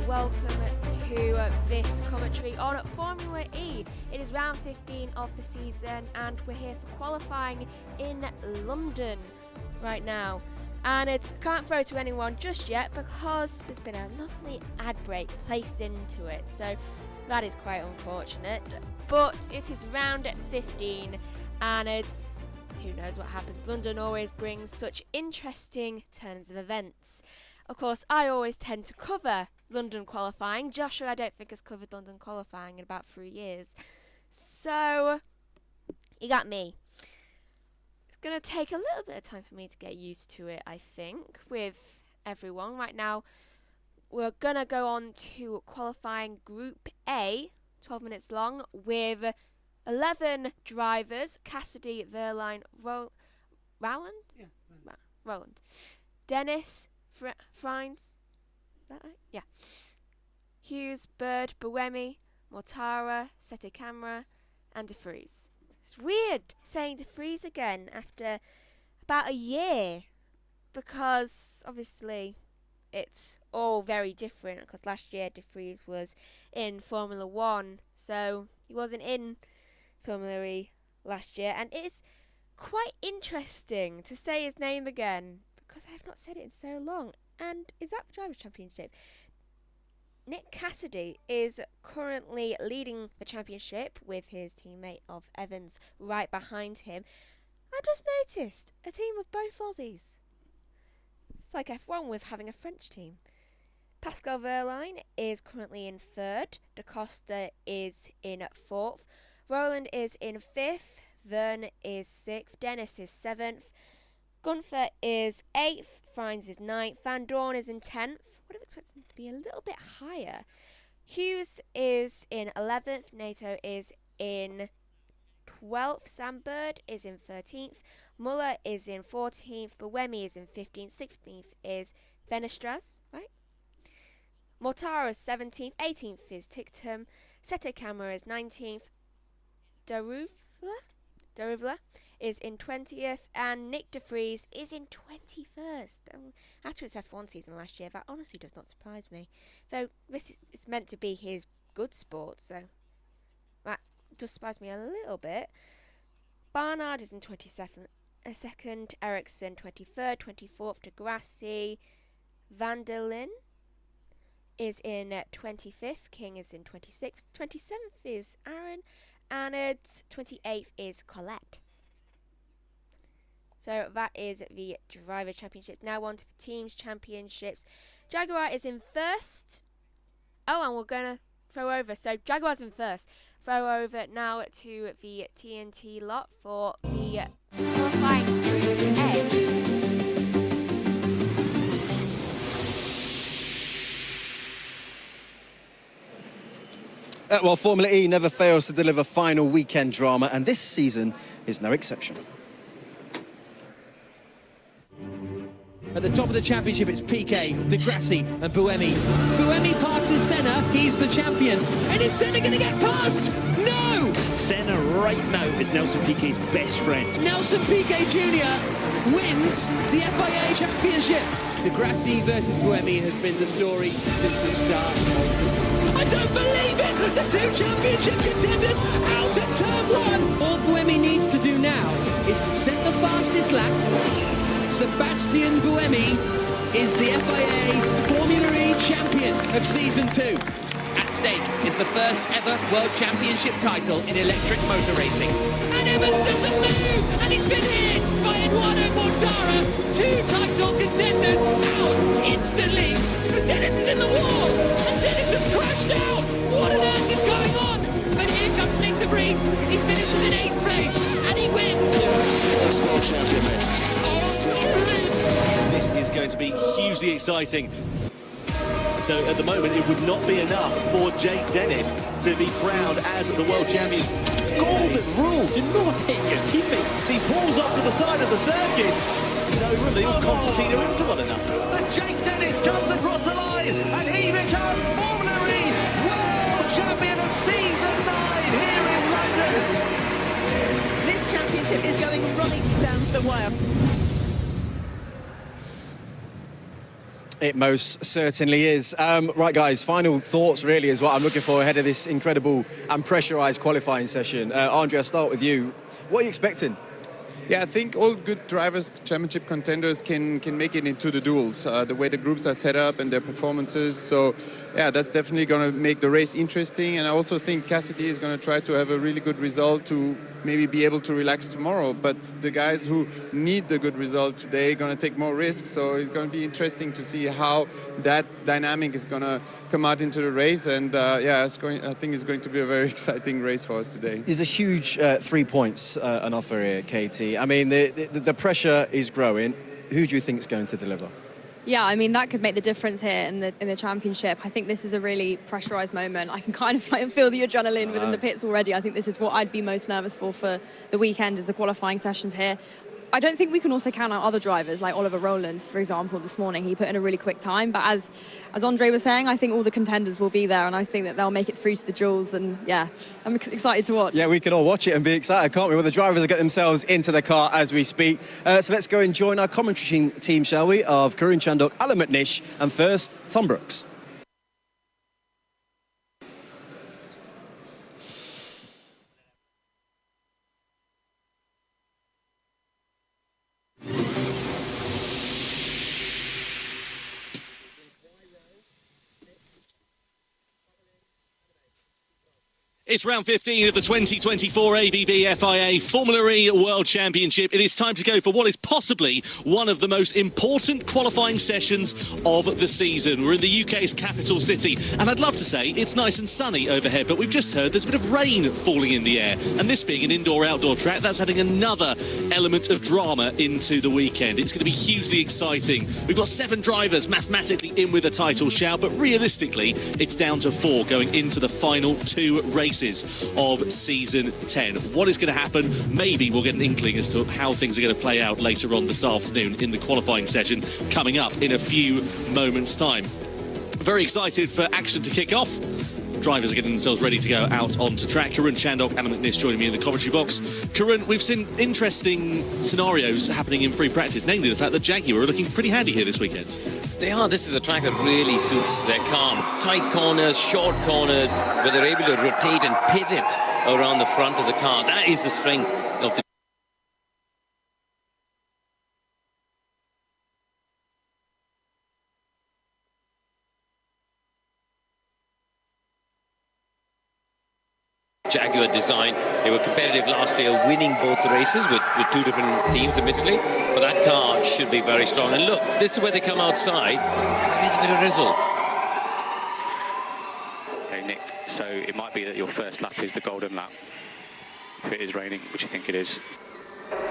welcome to this commentary on Formula E. It is round 15 of the season and we're here for qualifying in London right now. And it can't throw to anyone just yet because there's been a lovely ad break placed into it, so that is quite unfortunate. But it is round 15 and who knows what happens. London always brings such interesting turns of events. Of course, I always tend to cover London qualifying. Joshua, I don't think, has covered London qualifying in about 3 years. So, you got me. It's going to take a little bit of time for me to get used to it, I think, with everyone. Right now, we're going to go on to qualifying Group A, 12 minutes long, with 11 drivers. Cassidy, Verline, Rowland? Yeah. Rowland. Dennis, Frines, is that right? Yeah. Hughes, Bird, Buemi, Mortara, Sette Camera, and De Vries. It's weird saying De Vries again after about a year because obviously it's all very different because last year De Vries was in Formula 1, so he wasn't in Formula E last year, and it's quite interesting to say his name again because I have not said it in so long. And is that the Drivers' Championship? Nick Cassidy is currently leading the championship with his teammate of Evans right behind him. I just noticed a team of both Aussies. It's like F1 with having a French team. Pascal Verline is currently in 3rd. Da Costa is in 4th. Roland is in 5th. Vern is 6th. Dennis is 7th. Gunther is 8th, Frines is 9th, Van Dorn is in 10th. Would have expected him to be a little bit higher. Hughes is in 11th, NATO is in 12th, Sam Bird is in 13th, Muller is in 14th, Buemi is in 15th, 16th is Fenestras, right? Mortara is 17th, 18th is Tictum, Sette Camera is 19th, Daruvla is in 20th, and Nick De Vries is in 21st. After its F1 season last year, that honestly does not surprise me. Though this is meant to be his good sport, so that does surprise me a little bit. Barnard is in 22nd, Ericsson 23rd, 24th, Degrassi. Vanderlyn is in 25th, King is in 26th, 27th is Aaron, and 28th is Colette. So that is the Driver Championship. Now on to the Teams Championships. Jaguar is in 1st. Oh, and we're going to throw over. So Jaguar's in 1st. Throw over now to the TNT lot for the qualifying Group A. Well, Formula E never fails to deliver final weekend drama, and this season is no exception. At the top of the championship, it's Piquet, Degrassi and Buemi. Buemi passes Senna, he's the champion. And is Senna going to get past? No! Senna right now is Nelson Piquet's best friend. Nelson Piquet Jr. wins the FIA championship. Degrassi versus Buemi has been the story since the start. I don't believe it! The two championship contenders out of turn 1! All Buemi needs to do now is set the fastest lap. Sebastian Buemi is the FIA Formula E champion of Season 2. At stake is the first ever World Championship title in electric motor racing. And Evans doesn't move, and he's been hit by Eduardo Mortara. 2 title contenders out instantly. Dennis is in the wall, and Dennis has crashed out. What on earth is going on? But here comes Nick De Vries. He finishes in 8th place, and he wins. World champion, mate. This is going to be hugely exciting. So at the moment, it would not be enough for Jake Dennis to be crowned as the world champion. Golden rule, do not hit your teammate. He pulls up to the side of the circuit. No room, they all concertina into one another. And Jake Dennis comes across the line, and he becomes Formula E world champion of Season 9 here in London. This championship is going right down to the wire. It most certainly is. Right, guys, final thoughts really is what I'm looking for ahead of this incredible and pressurised qualifying session. Andre, I'll start with you. What are you expecting? Yeah, I think all good drivers, championship contenders can make it into the duels, the way the groups are set up and their performances. So, yeah, that's definitely going to make the race interesting. And I also think Cassidy is going to try to have a really good result to maybe be able to relax tomorrow. But the guys who need the good result today are going to take more risks. So it's going to be interesting to see how that dynamic is going to come out into the race. And, yeah, I think it's going to be a very exciting race for us today. There's a huge 3 points on offer here, Katie. I mean, the pressure is growing. Who do you think is going to deliver? Yeah, I mean, that could make the difference here in the championship. I think this is a really pressurised moment. I can kind of feel the adrenaline within the pits already. I think this is what I'd be most nervous for the weekend, is the qualifying sessions here. I don't think we can also count out other drivers, like Oliver Rowlands, for example, this morning. He put in a really quick time. But as Andre was saying, I think all the contenders will be there, and I think that they'll make it through to the duels. And, yeah, I'm excited to watch. Yeah, we can all watch it and be excited, can't we? Well, the drivers will get themselves into the car as we speak. So let's go and join our commentary team, shall we, of Karun Chandok, Alan McNish, and first, Tom Brooks. It's round 15 of the 2024 ABB FIA Formula E World Championship. It is time to go for what is possibly one of the most important qualifying sessions of the season. We're in the UK's capital city, and I'd love to say it's nice and sunny overhead, but we've just heard there's a bit of rain falling in the air. And this being an indoor-outdoor track, that's adding another element of drama into the weekend. It's going to be hugely exciting. We've got 7 drivers mathematically in with a title shout, but realistically, it's down to 4 going into the final 2 races of season 10. What is going to happen? Maybe we'll get an inkling as to how things are going to play out later on this afternoon in the qualifying session coming up in a few moments' time. Very excited for action to kick off. Drivers are getting themselves ready to go out onto track. Karun Chandok, Alan McNish joining me in the commentary box. Karun, we've seen interesting scenarios happening in free practice, namely the fact that Jaguar are looking pretty handy here this weekend. They are. This is a track that really suits their car. Tight corners, short corners, where they're able to rotate and pivot around the front of the car. That is the strength of the Jaguar design. They were competitive last year, winning both the races with 2 different teams, admittedly. But that car should be very strong. And look, this is where they come outside. There is a bit of drizzle. Okay, Nick, so it might be that your first lap is the golden lap. If it is raining, which I think it is.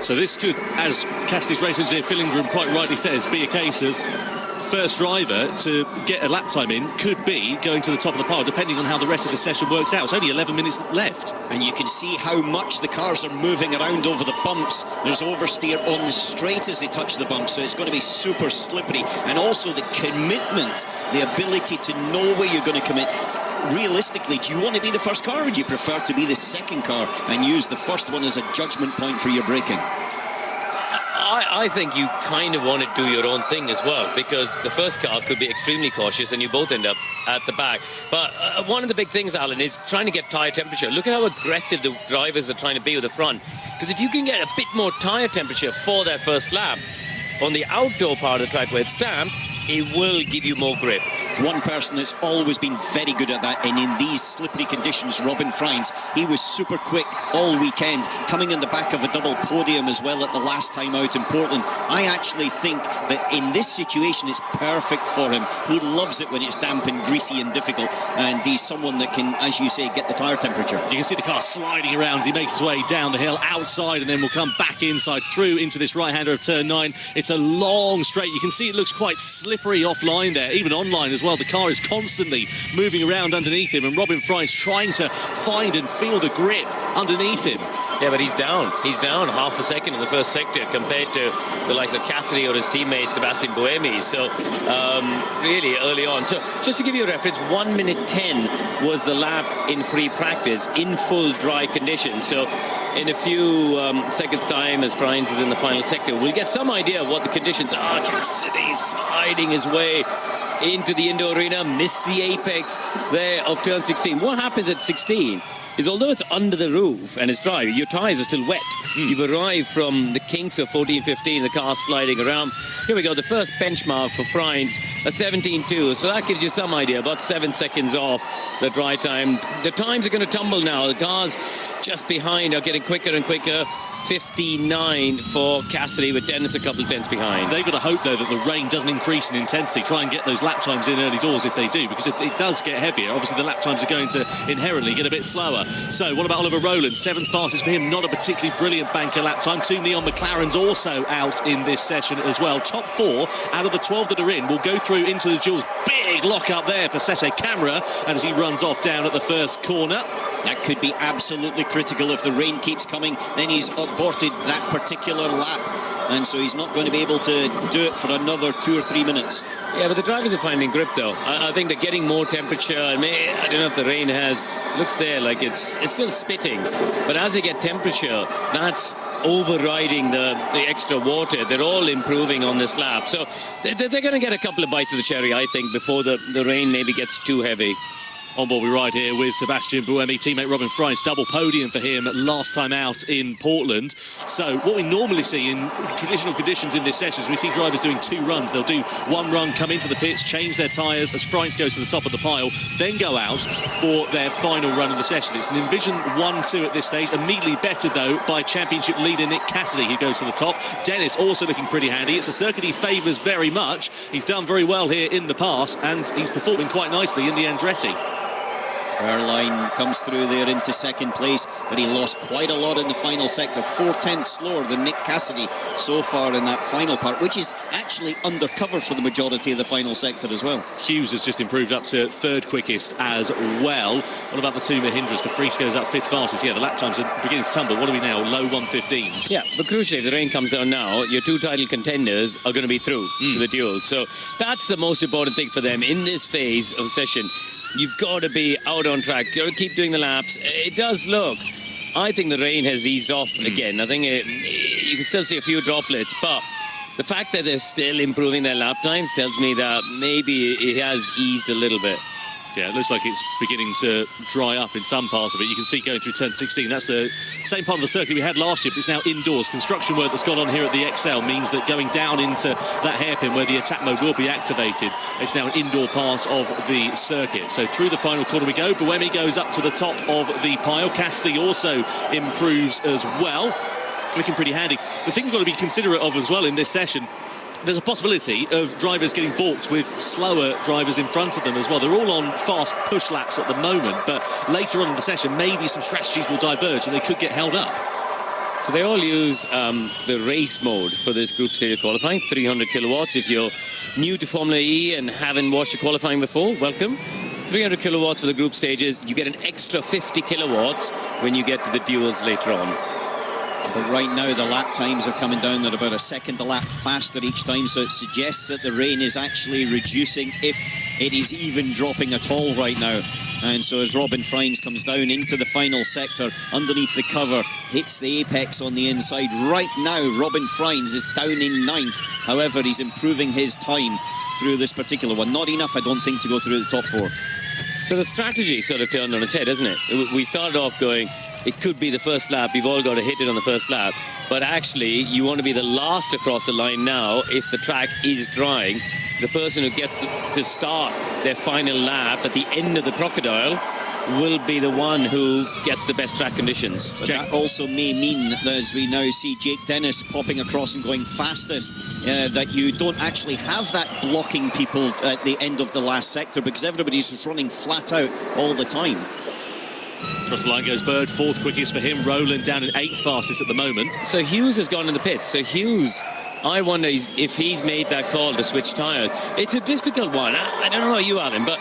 So this could, as Cassidy's race engineer Fillingham quite rightly says, be a case of first driver to get a lap time in could be going to the top of the pile, depending on how the rest of the session works out. It's only 11 minutes left. And you can see how much the cars are moving around over the bumps. There's oversteer on the straight as they touch the bumps, so it's going to be super slippery. And also the commitment, the ability to know where you're going to commit. Realistically, do you want to be the first car, or do you prefer to be the second car and use the first one as a judgment point for your braking? I think you kind of want to do your own thing as well, because the first car could be extremely cautious and you both end up at the back. But one of the big things, Alan, is trying to get tyre temperature. Look at how aggressive the drivers are trying to be with the front. Because if you can get a bit more tyre temperature for that first lap on the outdoor part of the track where it's damp, it will give you more grip. One person that's always been very good at that, and in these slippery conditions, Robin Freins, he was super quick all weekend, coming in the back of a double podium as well at the last time out in Portland. I actually think that in this situation it's perfect for him. He loves it when it's damp and greasy and difficult, and he's someone that can, as you say, get the tyre temperature. You can see the car sliding around as he makes his way down the hill outside, and then we'll come back inside through into this right-hander of turn 9. It's a long straight. You can see it looks quite slippery offline there, even online as well. The car is constantly moving around underneath him, and Robin Freins trying to find and feel the grip underneath him. Yeah, but he's down. He's down half a second in the first sector compared to the likes of Cassidy or his teammate Sebastian Buemi. So really early on. So just to give you a reference, 1 minute 10 was the lap in free practice in full dry conditions. So in a few seconds' time as Frines is in the final sector. We'll get some idea of what the conditions are. Cassidy sliding his way into the indoor arena, missed the apex there of turn 16. What happens at 16 is, although it's under the roof and it's dry, your tyres are still wet. You've arrived from the kinks of 14-15, the car sliding around. Here we go, the first benchmark for Frines, a 17.2. So that gives you some idea, about 7 seconds off the dry time. The times are going to tumble now. The cars just behind are getting quicker and quicker. 59 for Cassidy, with Dennis a couple of tenths behind. They've got to hope, though, that the rain doesn't increase in intensity. Try and get those lap times in early doors if they do, because if it does get heavier, obviously the lap times are going to inherently get a bit slower. So what about Oliver Rowland? 7th fastest for him, not a particularly brilliant banker lap time. 2 Neon McLarens also out in this session as well. Top 4 out of the 12 that are in will go through into the duels. Big lock up there for Sese Camara, and as he runs off down at the first corner. That could be absolutely critical if the rain keeps coming. Then he's aborted that particular lap, and so he's not going to be able to do it for another 2 or 3 minutes. Yeah, but the drivers are finding grip, though. I think they're getting more temperature. I don't know if the rain looks there like it's still spitting, but as they get temperature, that's overriding the extra water. They're all improving on this lap, so they're going to get a couple of bites of the cherry, I think, before the rain maybe gets too heavy. On board we ride here with Sebastian Buemi, teammate Robin Frines, double podium for him last time out in Portland. So what we normally see in traditional conditions in this session is we see drivers doing 2 runs. They'll do 1 run, come into the pits, change their tyres as Frines goes to the top of the pile, then go out for their final run of the session. It's an envisioned 1-2 at this stage, immediately bettered though by championship leader Nick Cassidy, who goes to the top. Dennis also looking pretty handy. It's a circuit he favours very much. He's done very well here in the past, and he's performing quite nicely in the Andretti. Verline comes through there into 2nd place, but he lost quite a lot in the final sector. 4 tenths slower than Nick Cassidy so far in that final part, which is actually undercover for the majority of the final sector as well. Hughes has just improved up to 3rd quickest as well. What about the 2 Mahindras? De Vries goes up 5th fastest. Yeah, the lap times are beginning to tumble. What are we now? Low 1:15s. Yeah, but crucially, if the rain comes down now, your 2 title contenders are going to be through to the duel. So that's the most important thing for them in this phase of the session. You've got to be out on track. You've got to keep doing the laps. It does look, I think the rain has eased off again. I think you can still see a few droplets, but the fact that they're still improving their lap times tells me that maybe it has eased a little bit. Yeah, it looks like it's beginning to dry up in some parts of it. You can see going through turn 16. That's the same part of the circuit we had last year, but it's now indoors. Construction work that's gone on here at the XL means that going down into that hairpin where the attack mode will be activated, it's now an indoor part of the circuit. So through the final corner we go. Buemi goes up to the top of the pile. Cassidy also improves as well. Looking pretty handy. The thing we've got to be considerate of as well in this session, there's a possibility of drivers getting balked with slower drivers in front of them as well. They're all on fast push laps at the moment, but later on in the session, maybe some strategies will diverge and they could get held up. So they all use the race mode for this group stage qualifying, 300 kilowatts. If you're new to Formula E and haven't watched the qualifying before, welcome. 300 kilowatts for the group stages. You get an extra 50 kilowatts when you get to the duels later on. But right now the lap times are coming down. They're about a second a lap faster each time, so it suggests that the rain is actually reducing, if it is even dropping at all right now. And so as Robin Frines comes down into the final sector, underneath the cover, hits the apex on the inside. Right now, Robin Frines is down in 9th. However, he's improving his time through this particular one. Not enough, I don't think, to go through the top 4. So the strategy sort of turned on its head, isn't it? We started off going, it could be the first lap, you've all got to hit it on the first lap, but actually you want to be the last across the line now if the track is drying. The person who gets to start their final lap at the end of the crocodile will be the one who gets the best track conditions. But that also may mean that as we now see Jake Dennis popping across and going fastest, that you don't actually have that blocking people at the end of the last sector, because everybody's just running flat out all the time. Across the line goes Bird, 4th quickest for him. Rowland down in 8th fastest at the moment. So Hughes has gone in the pits. So Hughes, I wonder if he's made that call to switch tyres. It's a difficult one. I don't know about you, Alan, but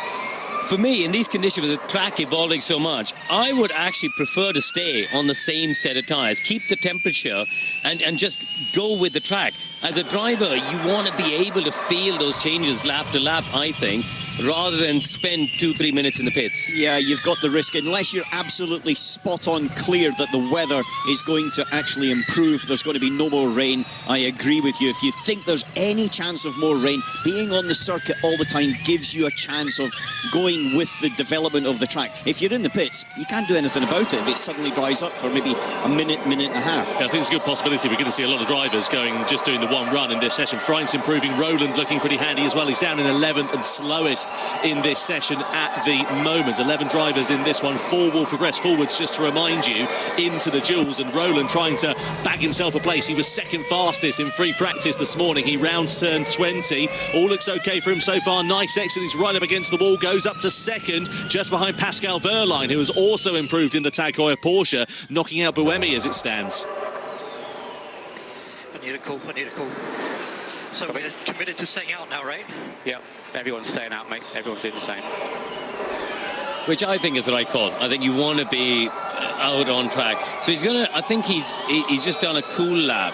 for me, in these conditions with the track evolving so much, I would actually prefer to stay on the same set of tyres, keep the temperature and just go with the track. As a driver, you want to be able to feel those changes lap to lap, I think. rather than spend 2-3 minutes in the pits. Yeah, you've got the risk, unless you're absolutely spot on clear that the weather is going to actually improve, there's going to be no more rain. I agree with you. If you think there's any chance of more rain, being on the circuit all the time gives you a chance of going with the development of the track. If you're in the pits, you can't do anything about it if it suddenly dries up for maybe a minute, minute and a half. Yeah, I think it's a good possibility. We're going to see a lot of drivers just doing the one run in this session. Freins improving, Roland looking pretty handy as well. He's down in 11th and slowest in this session at the moment. 11 drivers in this one. 4 will progress forwards, just to remind you, into the duels, and Roland trying to bag himself a place. He was second fastest in free practice this morning. He rounds turn 20. All looks okay for him so far. Nice exit. He's right up against the wall, goes up to second, just behind Pascal Wehrlein, who has also improved in the Tag Heuer Porsche, knocking out Buemi as it stands. I need a call. So we're committed to staying out now, right? Yeah, everyone's staying out, mate. Everyone's doing the same. Which I think is the right call. I think you want to be out on track. So he's gonna. I think he's just done a cool lap,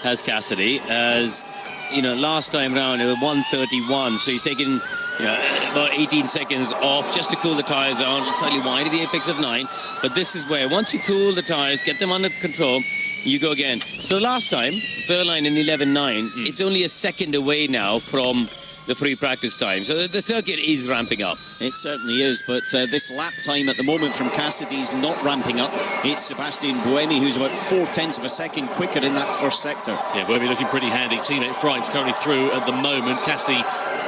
has Cassidy, as you know, last time round it was 1:31. So he's taken about 18 seconds off just to cool the tyres down, slightly wide of the apex of 9. But this is where once you cool the tyres, get them under control, you go again. So last time, Wehrlein in 11.9, it's only a second away now from the free practice time. So the circuit is ramping up. It certainly is, but this lap time at the moment from Cassidy's not ramping up. It's Sebastian Buemi who's about 0.4 of a second quicker in that first sector. Yeah, Buemi looking pretty handy. Teammate Freins currently through at the moment. Cassidy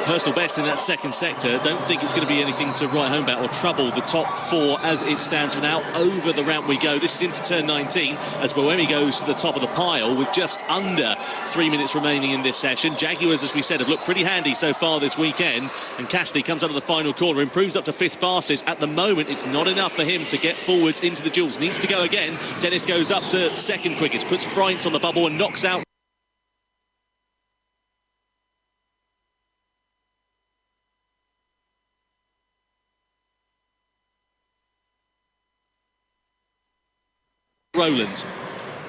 personal best in that second sector. Don't think it's going to be anything to write home about or trouble the top 4 as it stands for now. Over the ramp we go. This is into turn 19 as Buemi goes to the top of the pile with just under 3 minutes remaining in this session. Jaguars, as we said, have looked pretty handy so far this weekend, and Cassidy comes out of the final corner, improves up to 5th fastest. At the moment, it's not enough for him to get forwards into the duels. Needs to go again. Dennis goes up to 2nd quickest, puts Freins on the bubble and knocks out Roland.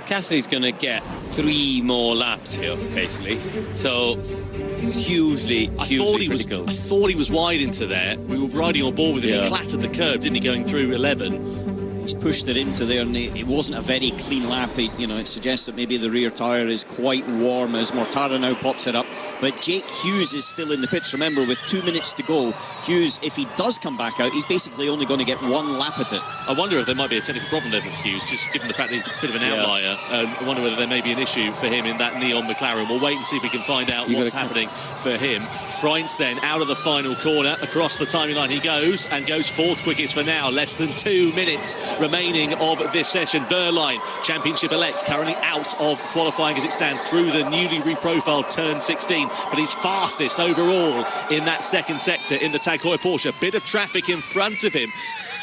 Cassidy's going to get 3 more laps here, basically. So it's hugely critical. I thought he was wide into there. We were riding on board with him. Yeah. He clattered the curb, didn't he, going through 11? He's pushed it into there, and it wasn't a very clean lap. It suggests that maybe the rear tyre is quite warm as Mortara now pops it up. But Jake Hughes is still in the pits. Remember, with 2 minutes to go, Hughes, if he does come back out, he's basically only going to get 1 lap at it. I wonder if there might be a technical problem there for Hughes, just given the fact that he's a bit of an outlier. I wonder whether there may be an issue for him in that neon McLaren. We'll wait and see if we can find out what's happening for him. Freins then out of the final corner, across the timing line he goes, and goes 4th quickest for now. Less than 2 minutes remaining of this session. Wehrlein, championship elect, currently out of qualifying as it stands through the newly reprofiled turn 16, but he's fastest overall in that second sector in the Tag Heuer Porsche. Bit of traffic in front of him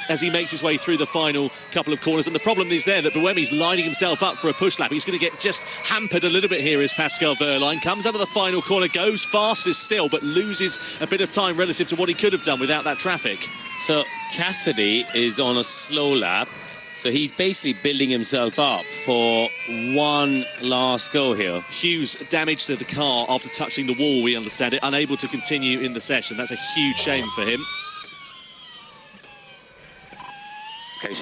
as he makes his way through the final couple of corners, and the problem is there that Buemi's lining himself up for a push lap. He's going to get just hampered a little bit here as Pascal Wehrlein comes out of the final corner, goes fastest still, but loses a bit of time relative to what he could have done without that traffic. So Cassidy is on a slow lap, so he's basically building himself up for one last go here. Hughes damage to the car after touching the wall, we understand it, unable to continue in the session. That's a huge shame for him. Okay.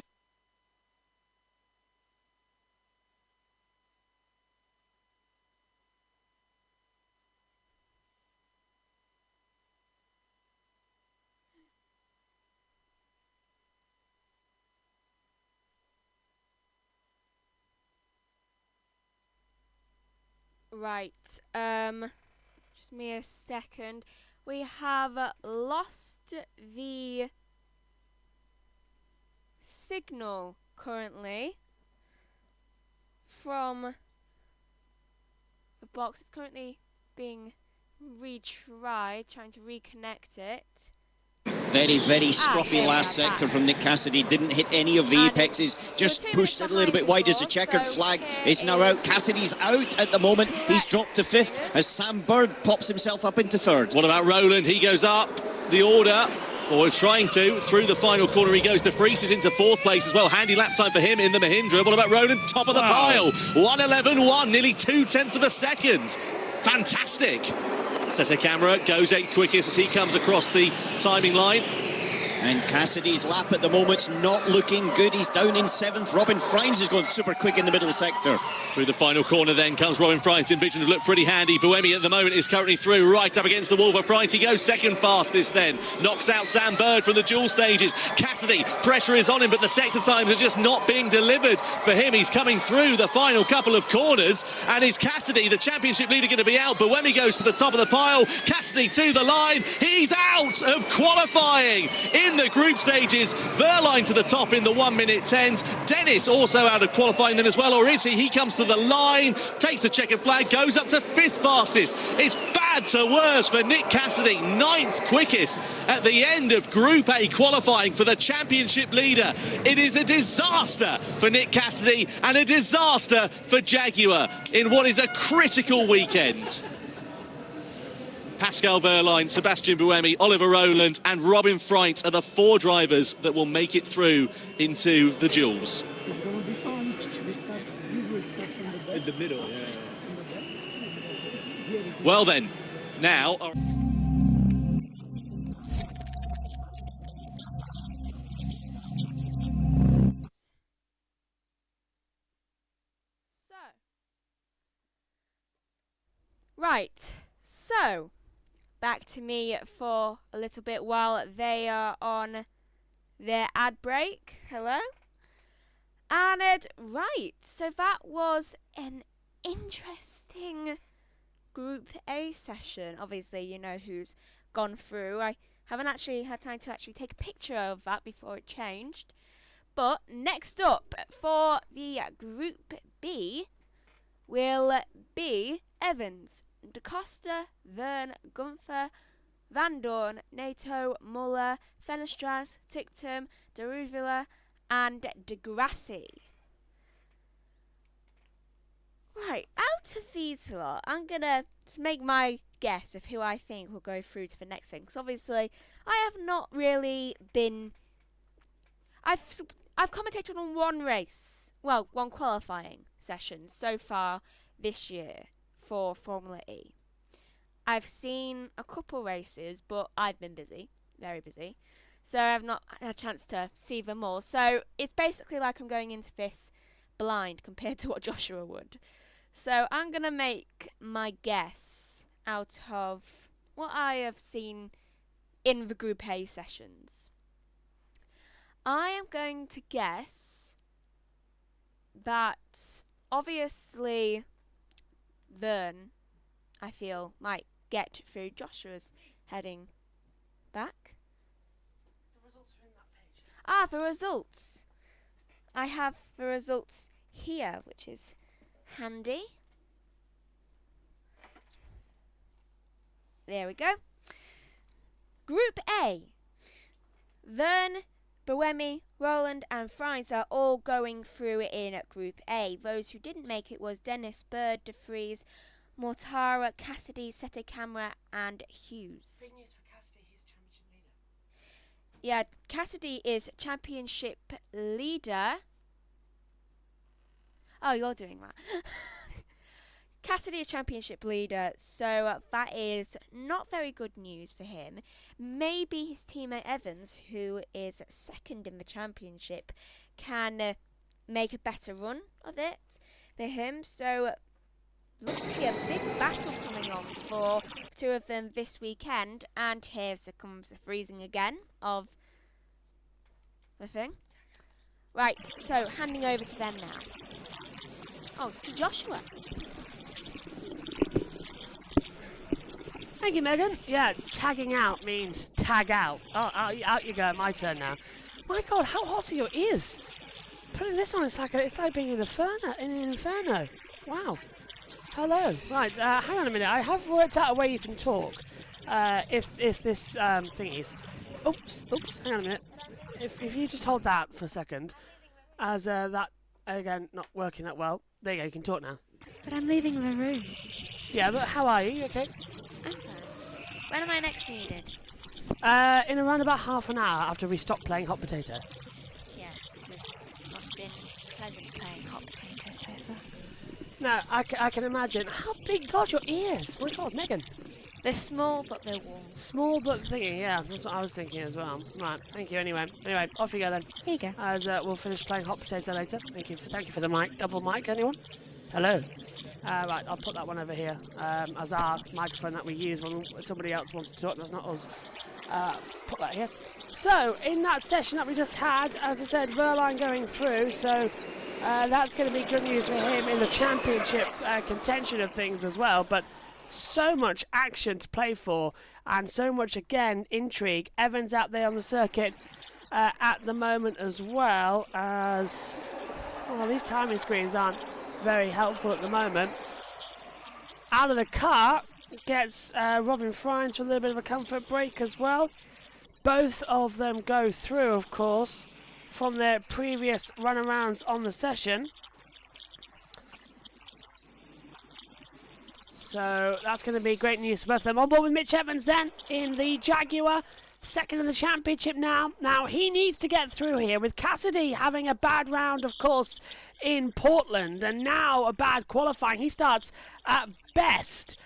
Right, just me a second. We have lost the signal currently from the box. It's currently being retried, trying to reconnect it. Very, very scruffy last sector from Nick Cassidy. Didn't hit any of the apexes, just pushed it a little bit wide as the checkered flag is now out. Cassidy's out at the moment. He's dropped to 5th as Sam Bird pops himself up into 3rd. What about Roland? He goes up the order, or trying to, through the final corner. He goes to Vries, is into 4th place as well. Handy lap time for him in the Mahindra. What about Roland? Top of the pile. 1:11.1, nearly 0.2 of a second. Fantastic. Set a camera, goes 8th quickest as he comes across the timing line. And Cassidy's lap at the moment's not looking good. He's down in 7th. Robin Frines is going super quick in the middle of the sector. Through the final corner then comes Robin Frines. In vision to look pretty handy. Buemi at the moment is currently through right up against the wall for Frines. He goes 2nd fastest then. Knocks out Sam Bird from the dual stages. Cassidy, pressure is on him, but the sector times are just not being delivered for him. He's coming through the final couple of corners. And is Cassidy, the championship leader, going to be out? Buemi goes to the top of the pile. Cassidy to the line. He's out of qualifying in the group stages. Verline to the top in the 1:10s. Dennis also out of qualifying then as well, or is he? He comes to the line, takes the checkered flag, goes up to 5th fastest. It's bad to worse for Nick Cassidy, 9th quickest at the end of Group A qualifying for the championship leader. It is a disaster for Nick Cassidy and a disaster for Jaguar in what is a critical weekend. Pascal Verline, Sebastian Buemi, Oliver Rowland and Robin Frines are the 4 drivers that will make it through into the duels. It's going to be fun. In the middle, yeah. Well then, now... Right, so... back to me for a little bit while they are on their ad break. Hello? And right, so that was an interesting Group A session. Obviously, you know who's gone through. I haven't actually had time to actually take a picture of that before it changed. But next up for the Group B will be Evans, DaCosta, Verne, Gunther, Van Dorn, Nato, Muller, Fenestras, Ticktum, Deruvilla and Degrassi. Right, out of these lot, I'm going to make my guess of who I think will go through to the next thing. Because obviously, I have not really been... I've commentated on one race, well, one qualifying session so far this year for Formula E. I've seen a couple races, but I've been busy, very busy. So I've not had a chance to see them all. So it's basically like I'm going into this blind compared to what Joshua would. So I'm going to make my guess out of what I have seen in the Group A sessions. I am going to guess that obviously Verne, I feel, might get through. Joshua's heading back. The results are in that page. Ah, the results. I have the results here, which is handy. There we go. Group A. Verne, Buemi, Rowland and Frines are all going through in Group A. Those who didn't make it was Dennis, Bird, De Vries, Mortara, Cassidy, Sete Camera and Hughes. Big news for Cassidy, he's championship leader. Yeah, Cassidy is championship leader. Oh, you're doing that. Cassidy is championship leader, so that is not very good news for him. Maybe his teammate Evans, who is second in the championship, can make a better run of it for him. So, looks to be a big battle coming on for two of them this weekend. And here comes the freezing again of the thing. Right, so handing over to them now. Oh, to Joshua. Thank you, Megan. Yeah, tagging out means tag out. Oh, out you go. My turn now. My God, how hot are your ears? Putting this on, it's like being in an inferno. Wow. Hello. Right, hang on a minute. I have worked out a way you can talk. If this thing is... Oops, hang on a minute. If you just hold that for a second, as that, again, not working that well. There you go, you can talk now. But I'm leaving the room. Yeah, but how are you? You okay? I'm fine. When am I next needed? In around about half an hour after we stop playing hot potato. Yes, this has not been pleasant playing hot potato so far. No, I can imagine. How big, God, your ears! My God, Megan. They're small, but they're warm. Small but thingy, yeah, that's what I was thinking as well. Right, thank you anyway. Anyway, off you go then. Here you go. As we'll finish playing hot potato later. Thank you for the mic. Double mic, anyone? Hello. Right, I'll put that one over here as our microphone that we use when somebody else wants to talk. That's not us. Put that here. So, in that session that we just had, as I said, Verline going through, so that's going to be good news for him in the championship contention of things as well, but so much action to play for, and so much, again, intrigue. Evans out there on the circuit at the moment as well, as, well, these timing screens aren't very helpful at the moment. Out of the car gets Robin Friends for a little bit of a comfort break as well. Both of them go through, of course, from their previous run-arounds on the session. So that's going to be great news for both of them. On board with Mitch Evans then in the Jaguar, second in the championship now. Now he needs to get through here with Cassidy having a bad round, of course, in Portland, and now a bad qualifying. He starts at best.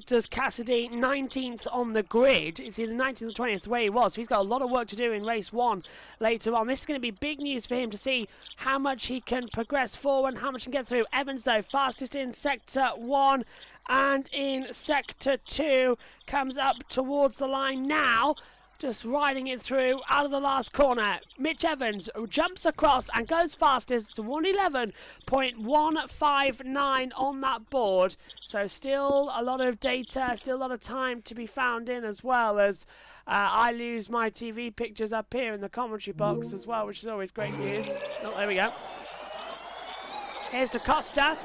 Does Cassidy 19th on the grid. It's either 19th or 20th where he was. So he's got a lot of work to do in race one later on. This is going to be big news for him to see how much he can progress forward, how much he can get through. Evans, though, fastest in sector 1 and in sector 2. Comes up towards the line now. Just riding it through out of the last corner. Mitch Evans jumps across and goes fastest to 111.159 on that board. So still a lot of data, still a lot of time to be found in, as well as I lose my TV pictures up here in the commentary box as well, which is always great news. Oh, there we go. Here's DaCosta.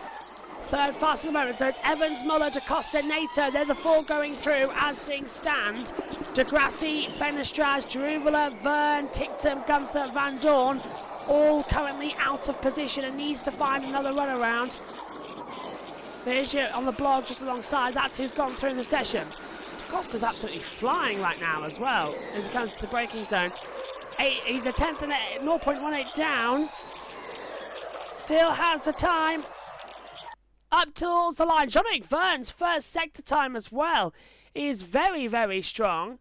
Third fast at the moment, so it's Evans, Muller, DaCosta, Nato. They're the four going through as things stand. Degrassi, Fenestraz, Jeruvela, Verne, Ticktum, Gunther, Van Dorn, all currently out of position and needs to find another runaround. There's you on the blog just alongside. That's who's gone through in the session. DaCosta's absolutely flying right now as well as he comes to the braking zone. He's a 10th and 0.18 down. Still has the time. Up towards the line. Jean-Luc Verne's first sector time as well is very, very strong.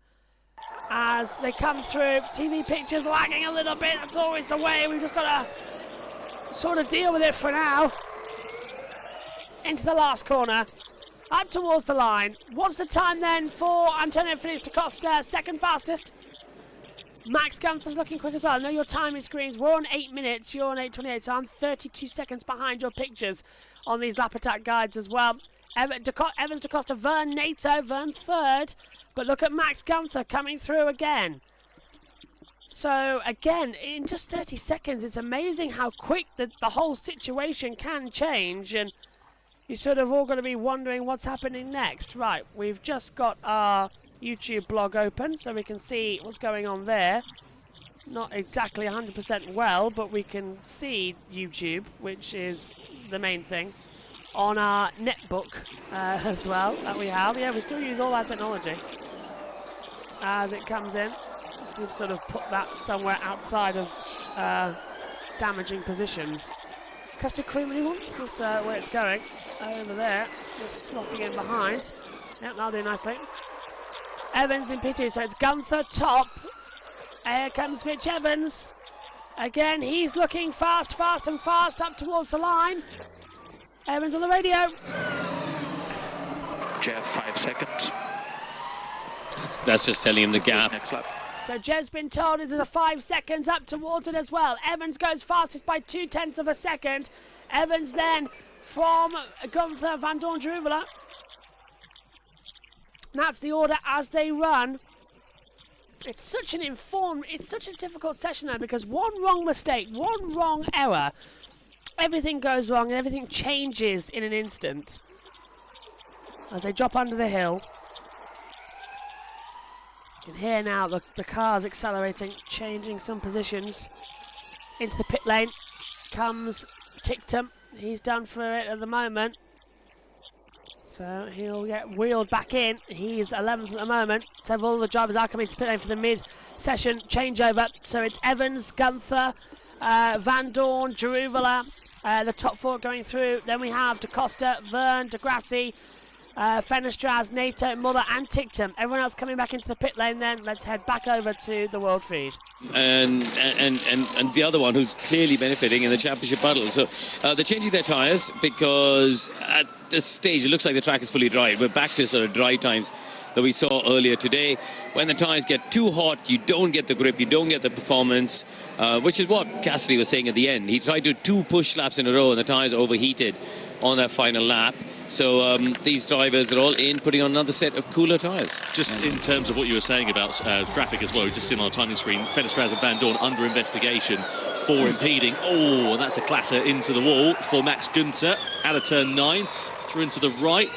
As they come through, TV pictures lagging a little bit. That's always the way. We've just got to sort of deal with it for now. Into the last corner. Up towards the line. What's the time then for Antonio Felix DaCosta? Second fastest. Max Gunther's looking quick as well. I know your timing screens. We're on 8 minutes. You're on 8:28. So I'm 32 seconds behind your pictures on these lap attack guides as well. Evans, DaCosta, Verne, Nato. Verne third. But look at Max Gunther coming through again. So, again, in just 30 seconds, it's amazing how quick the whole situation can change. And you're sort of all going to be wondering what's happening next. Right, we've just got our YouTube blog open so we can see what's going on there. Not exactly 100% well, but we can see YouTube, which is the main thing, on our netbook as well that we have. Yeah, we still use all that technology as it comes in. Just need to sort of put that somewhere outside of damaging positions. Custard creamy one, that's where it's going. Over there, just slotting in behind. Yep, that'll do nicely. Evans in P2, so it's Gunther top. Here comes Mitch Evans. Again, he's looking fast and fast up towards the line. Evans on the radio. Jeff, 5 seconds. That's just telling him the gap. Next lap. So Jev's been told it is a 5 seconds up towards it as well. Evans goes fastest by 0.2 of a second. Evans then from Gunther, Van Dorn, Jeruvela. That's the order as they run. It's such a difficult session though, because one wrong mistake, one wrong error, everything goes wrong and everything changes in an instant. As they drop under the hill. You can hear now the car's accelerating, changing some positions. Into the pit lane comes Ticktum. He's done for it at the moment. So he'll get wheeled back in. He's 11th at the moment. Several of the drivers are coming to pit lane for the mid-session changeover. So it's Evans, Gunther, Van Dorn, Jeruvela, the top four going through. Then we have DaCosta, Verne, Degrassi, Fenestraz, Nato, Muller and Tictum. Everyone else coming back into the pit lane then. Let's head back over to the World Feed. And the other one who's clearly benefiting in the championship battle. So they're changing their tyres because at this stage it looks like the track is fully dry. We're back to sort of dry times that we saw earlier today. When the tyres get too hot, you don't get the grip, you don't get the performance, which is what Cassidy was saying at the end. He tried to do 2 push laps in a row and the tyres overheated on that final lap. So these drivers are all in, putting on another set of cooler tyres. Just in terms of what you were saying about traffic as well, just seen on our timing screen, Fenestraz and Van Dorn under investigation for impeding. Oh, and that's a clatter into the wall for Max Günther out of turn 9, through into the right.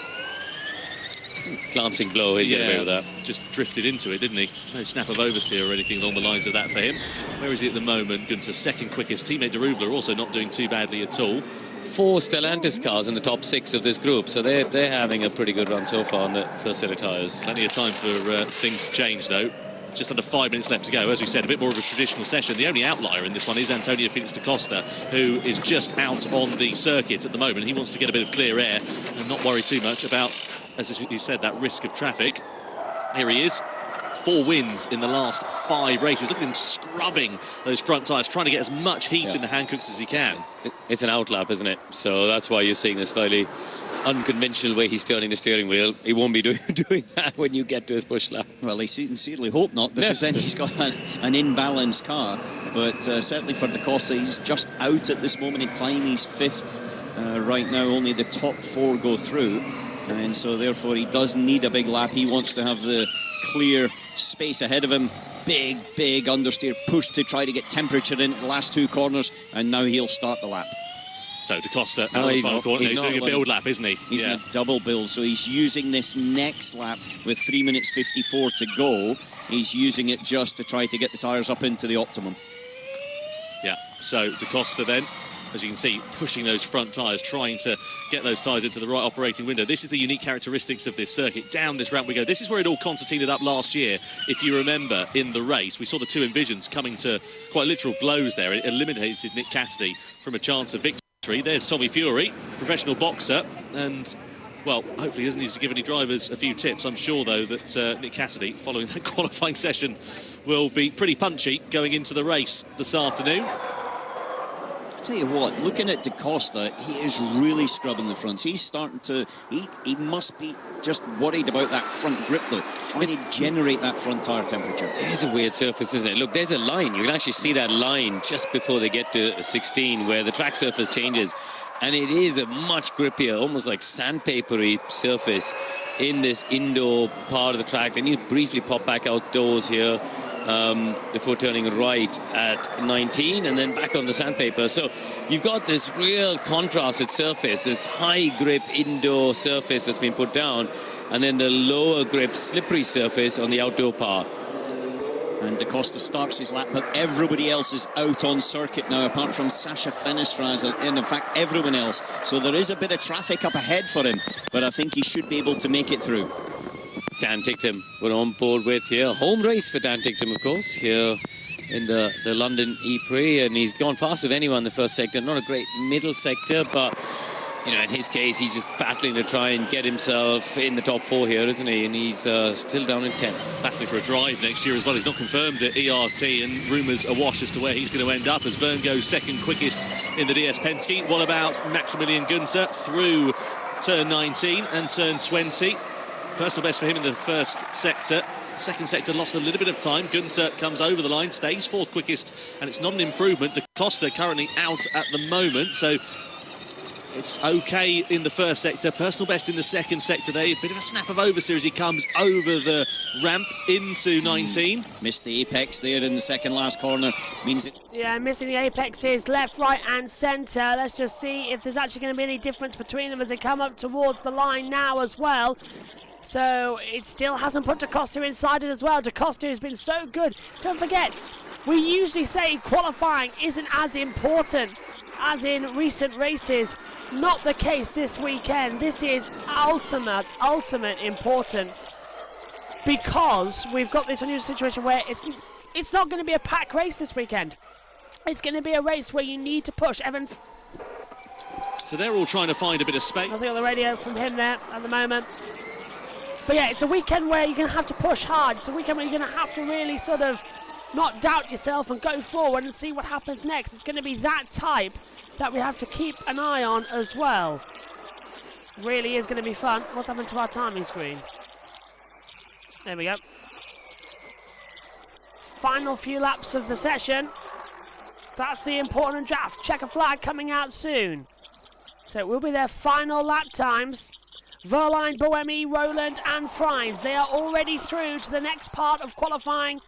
Glancing blow, he get away with that. Just drifted into it, didn't he? No snap of oversteer or anything along the lines of that for him. Where is he at the moment? Günther second quickest. Teammate de Ruvler also not doing too badly at all. 4 Stellantis cars in the top 6 of this group, so they're having a pretty good run so far on the first set of tyres. Plenty of time for things to change, though. Just under 5 minutes left to go. As we said, a bit more of a traditional session. The only outlier in this one is Antonio Felix da Costa, who is just out on the circuit at the moment. He wants to get a bit of clear air and not worry too much about, as he said, that risk of traffic. Here he is. 4 wins in the last 5 races. Look at him scrubbing those front tyres, trying to get as much heat in the Hancooks as he can. It's an outlap, isn't it? So that's why you're seeing the slightly unconventional way he's turning the steering wheel. He won't be doing that when you get to his push lap. Well, I sincerely hope not, because then he's got an imbalanced car. But certainly for da Costa, he's just out at this moment in time. He's 5th right now. Only the top 4 go through. And so therefore he does need a big lap. He wants to have the clear space ahead of him. Big understeer push to try to get temperature in the last 2 corners, and now he'll start the lap. So da Costa out of the final corner. He's doing a build lap, isn't he? He's in a double build, so he's using this next lap with 3 minutes 54 to go. He's using it just to try to get the tyres up into the optimum. Yeah, so da Costa then, as you can see, pushing those front tyres, trying to get those tyres into the right operating window. This is the unique characteristics of this circuit. Down this ramp we go. This is where it all concertinaed up last year. If you remember, in the race, we saw the 2 Envisions coming to quite literal blows there. It eliminated Nick Cassidy from a chance of victory. There's Tommy Fury, professional boxer, and, well, hopefully he doesn't need to give any drivers a few tips. I'm sure, though, that Nick Cassidy, following that qualifying session, will be pretty punchy going into the race this afternoon. I'll tell you what, looking at da Costa, he is really scrubbing the fronts. He's starting to, he must be just worried about that front grip though, trying to generate that front tyre temperature. It is a weird surface, isn't it? Look, there's a line. You can actually see that line just before they get to 16 where the track surface changes. And it is a much grippier, almost like sandpapery surface in this indoor part of the track. Then you briefly pop back outdoors here. Before turning right at 19 and then back on the sandpaper. So you've got this real contrasted surface, this high grip indoor surface that's been put down, and then the lower grip slippery surface on the outdoor part. And da Costa starts his lap, but everybody else is out on circuit now, apart from Sasha Fenestraz and in fact everyone else. So there is a bit of traffic up ahead for him, but I think he should be able to make it through. Dan Ticktum we're on board with here. Home race for Dan Ticktum, of course, here in the London E-Prix, and he's gone faster than anyone in the first sector. Not a great middle sector, but, you know, in his case, he's just battling to try and get himself in the top 4 here, isn't he? And he's still down in 10th. Battling for a drive next year as well. He's not confirmed at ERT, and rumours awash as to where he's going to end up as Vern goes second quickest in the DS Penske. What about Maximilian Günther through turn 19 and turn 20? Personal best for him in the first sector. Second sector lost a little bit of time. Günther comes over the line, stays 4th quickest, and it's not an improvement. Da Costa currently out at the moment, so it's okay in the first sector. Personal best in the second sector there. A bit of a snap of oversteer as he comes over the ramp into 19. Missed the apex there in the second last corner. Means it. Yeah, missing the apexes left, right and centre. Let's just see if there's actually going to be any difference between them as they come up towards the line now as well. So it still hasn't put da Costa inside it as well. Da Costa has been so good. Don't forget, we usually say qualifying isn't as important as in recent races. Not the case this weekend. This is ultimate importance, because we've got this unusual situation where it's not going to be a pack race this weekend. It's going to be a race where you need to push. Evans. So they're all trying to find a bit of space. Nothing on the radio from him there at the moment. But yeah, it's a weekend where you're going to have to push hard. It's a weekend where you're going to have to really sort of not doubt yourself and go forward and see what happens next. It's going to be that type that we have to keep an eye on as well. Really is going to be fun. What's happened to our timing screen? There we go. Final few laps of the session. That's the important draft. Checker flag coming out soon. So it will be their final lap times. Verline, Boemi, Roland and Frines. They are already through to the next part of qualifying.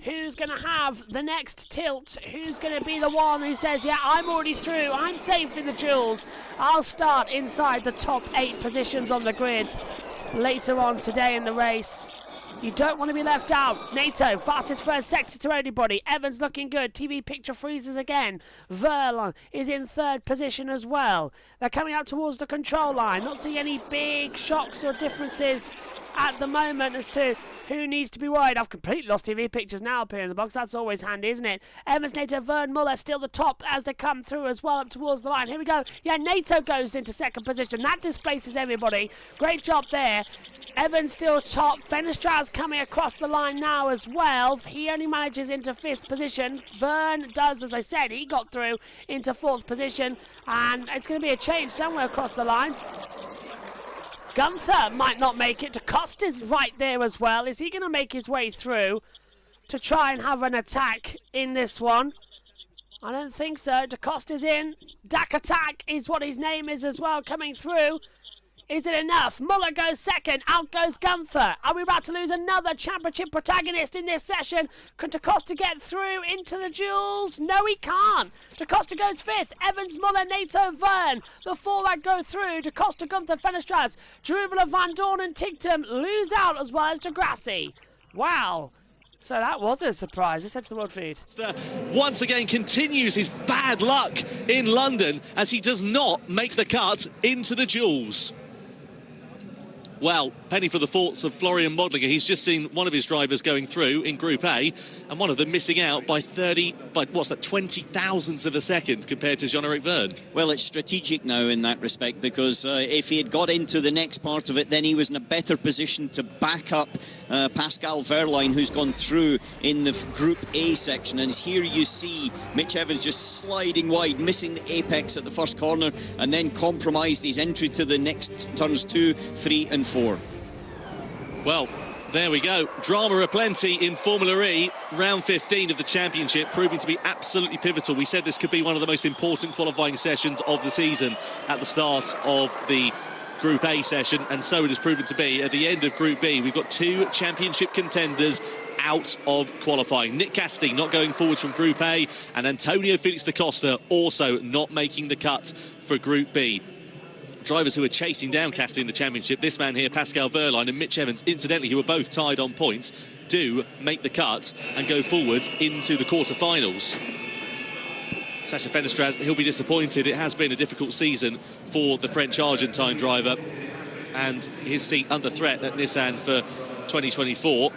Who's going to have the next tilt? Who's going to be the one who says, yeah, I'm already through. I'm safe in the duels. I'll start inside the top 8 positions on the grid later on today in the race. You don't want to be left out. NATO, fastest first sector to anybody. Evans looking good. TV picture freezes again. Verlon is in 3rd position as well. They're coming out towards the control line. Not seeing any big shocks or differences at the moment as to who needs to be worried. I've completely lost TV pictures now appearing in the box. That's always handy, isn't it? Evans, NATO, Vern, Muller still the top as they come through as well up towards the line. Here we go. Yeah, NATO goes into 2nd position. That displaces everybody. Great job there. Evans still top. Fenestraz coming across the line now as well. He only manages into 5th position. Vern does, as I said, he got through into 4th position. And it's going to be a change somewhere across the line. Gunther might not make it. DeCosta's right there as well. Is he going to make his way through to try and have an attack in this one? I don't think so. DeCosta's in. Dak Attack is what his name is as well, coming through. Is it enough? Muller goes 2nd. Out goes Gunther. Are we about to lose another championship protagonist in this session? Can DeCosta get through into the duels? No, he can't. DeCosta goes 5th. Evans, Muller, NATO, Vern. The 4 that go through. DeCosta, Gunther, Fenestraz. Jeruvela, Van Dorn and Tigtum lose out as well as Degrassi. Wow. So that was a surprise. Let's head to the world feed. Once again continues his bad luck in London as he does not make the cut into the duels. Well, penny for the thoughts of Florian Modlinger. He's just seen one of his drivers going through in Group A and one of them missing out by 20 thousandths of a second compared to Jean-Eric Verne. Well, it's strategic now in that respect because if he had got into the next part of it, then he was in a better position to back up Pascal Verline, who's gone through in the Group A section. And here you see Mitch Evans just sliding wide, missing the apex at the first corner, and then compromised his entry to the next turns 2, 3 and 4. Well, there we go. Drama aplenty in Formula E. Round 15 of the championship proving to be absolutely pivotal. We said this could be one of the most important qualifying sessions of the season at the start of the Group A session, and so it has proven to be. At the end of Group B, we've got 2 championship contenders out of qualifying. Nick Cassidy not going forwards from Group A, and Antonio Felix da Costa also not making the cut for Group B. Drivers who are chasing down Cassidy in the championship, this man here, Pascal Verline, and Mitch Evans, incidentally, who are both tied on points, do make the cut and go forwards into the quarterfinals. Sacha Fenestraz, he'll be disappointed. It has been a difficult season for the French-Argentine driver, and his seat under threat at Nissan for 2024.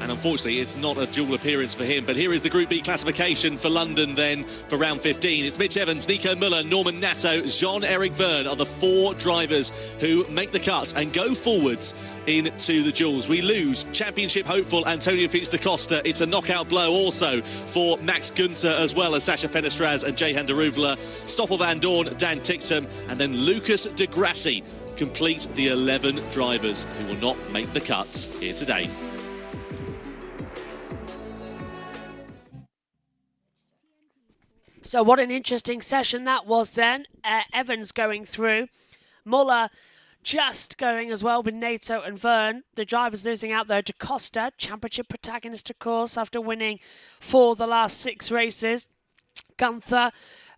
And unfortunately, it's not a dual appearance for him. But here is the Group B classification for London then for round 15. It's Mitch Evans, Nico Müller, Norman Nato, Jean-Eric Verne are the 4 drivers who make the cut and go forwards into the duels. We lose championship hopeful Antonio Felix da Costa. It's a knockout blow also for Max Günther as well as Sacha Fenestraz and Jehan Deruvela. Stoffel Van Dorn, Dan Tichtum, and then Lucas de Grassi complete the 11 drivers who will not make the cuts here today. So what an interesting session that was then. Evans going through. Muller just going as well with NATO and Verne. The drivers losing out there. Da Costa, championship protagonist, of course, after winning 4 of the last 6 races. Gunther,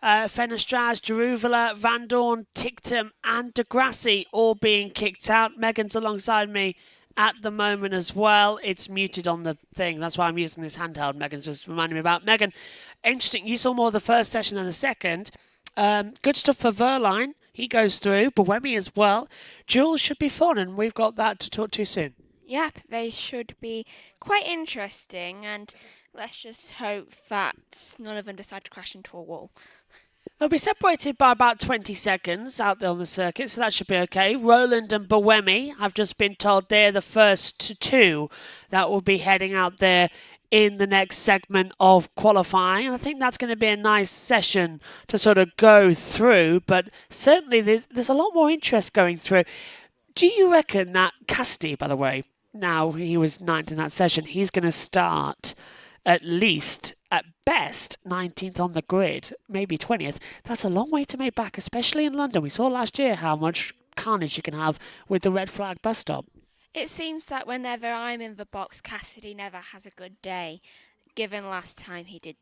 Fenestraz, Jeruvela, Van Dorn, Tichtum and Degrassi all being kicked out. Megan's alongside me at the moment as well. It's muted on the thing. That's why I'm using this handheld. Megan's just reminding me about. Megan, interesting. You saw more of the first session than the second. Good stuff for Verline. He goes through. Boemi as well. Jules should be fun, and we've got that to talk to soon. Yep, they should be quite interesting, and let's just hope that none of them decide to crash into a wall. They'll be separated by about 20 seconds out there on the circuit, so that should be okay. Roland and Buemi, I've just been told they're the first two that will be heading out there in the next segment of qualifying. And I think that's going to be a nice session to sort of go through, but certainly there's a lot more interest going through. Do you reckon that Cassidy, by the way, now he was 9th in that session, he's going to start at least, at best, 19th on the grid, maybe 20th. That's a long way to make back, especially in London. We saw last year how much carnage you can have with the red flag bus stop. It seems that whenever I'm in the box, Cassidy never has a good day, given last time he did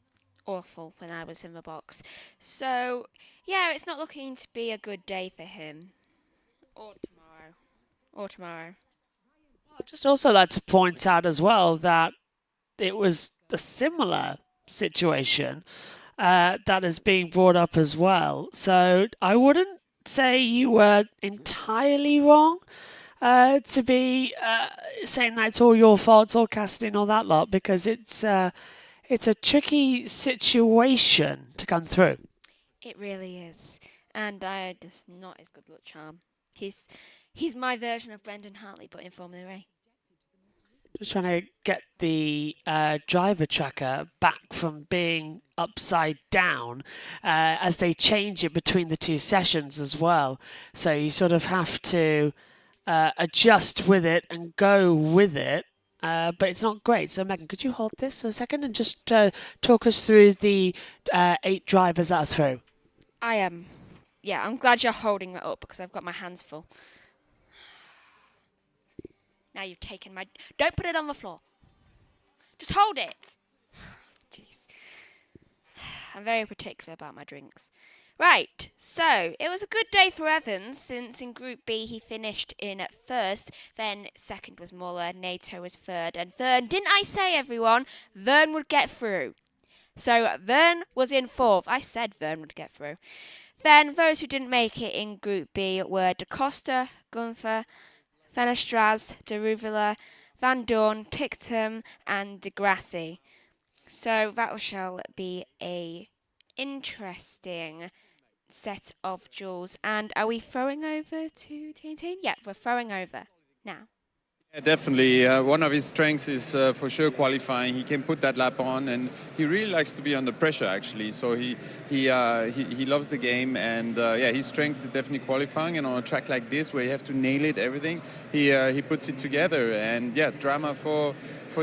awful when I was in the box. So, yeah, it's not looking to be a good day for him. Or tomorrow. I'd just also like to point out as well that it was a similar situation that is being brought up as well. So I wouldn't say you were entirely wrong to be saying that it's all your fault, it's all Cassidy and all that lot, because it's a tricky situation to come through. It really is. And I just not his good luck charm. He's my version of Brendan Hartley, but in Formula A. Just trying to get the driver tracker back from being upside down as they change it between the two sessions as well. So you sort of have to adjust with it and go with it. But it's not great. So Megan, could you hold this for a second and just talk us through the 8 drivers that are through? I am. Yeah, I'm glad you're holding that up because I've got my hands full. Now you've taken my... Don't put it on the floor. Just hold it. Jeez. I'm very particular about my drinks. Right, so it was a good day for Evans since in Group B he finished in at first, then second was Muller, Nato was third, and third, didn't I say everyone, Vern would get through. So Vern was in fourth. I said Vern would get through. Then those who didn't make it in Group B were Da Costa, Gunther, Van Estraz, De Ruvula, Van Dorn, Tictum, and De Grassi. So that shall be a interesting set of duels. And are we throwing over to TNT? Yeah, we're throwing over now. Yeah, definitely. One of his strengths is for sure qualifying. He can put that lap on, and he really likes to be under pressure. Actually, so he loves the game, and yeah, his strength is definitely qualifying. And on a track like this, where you have to nail it, everything, he puts it together. And yeah, drama for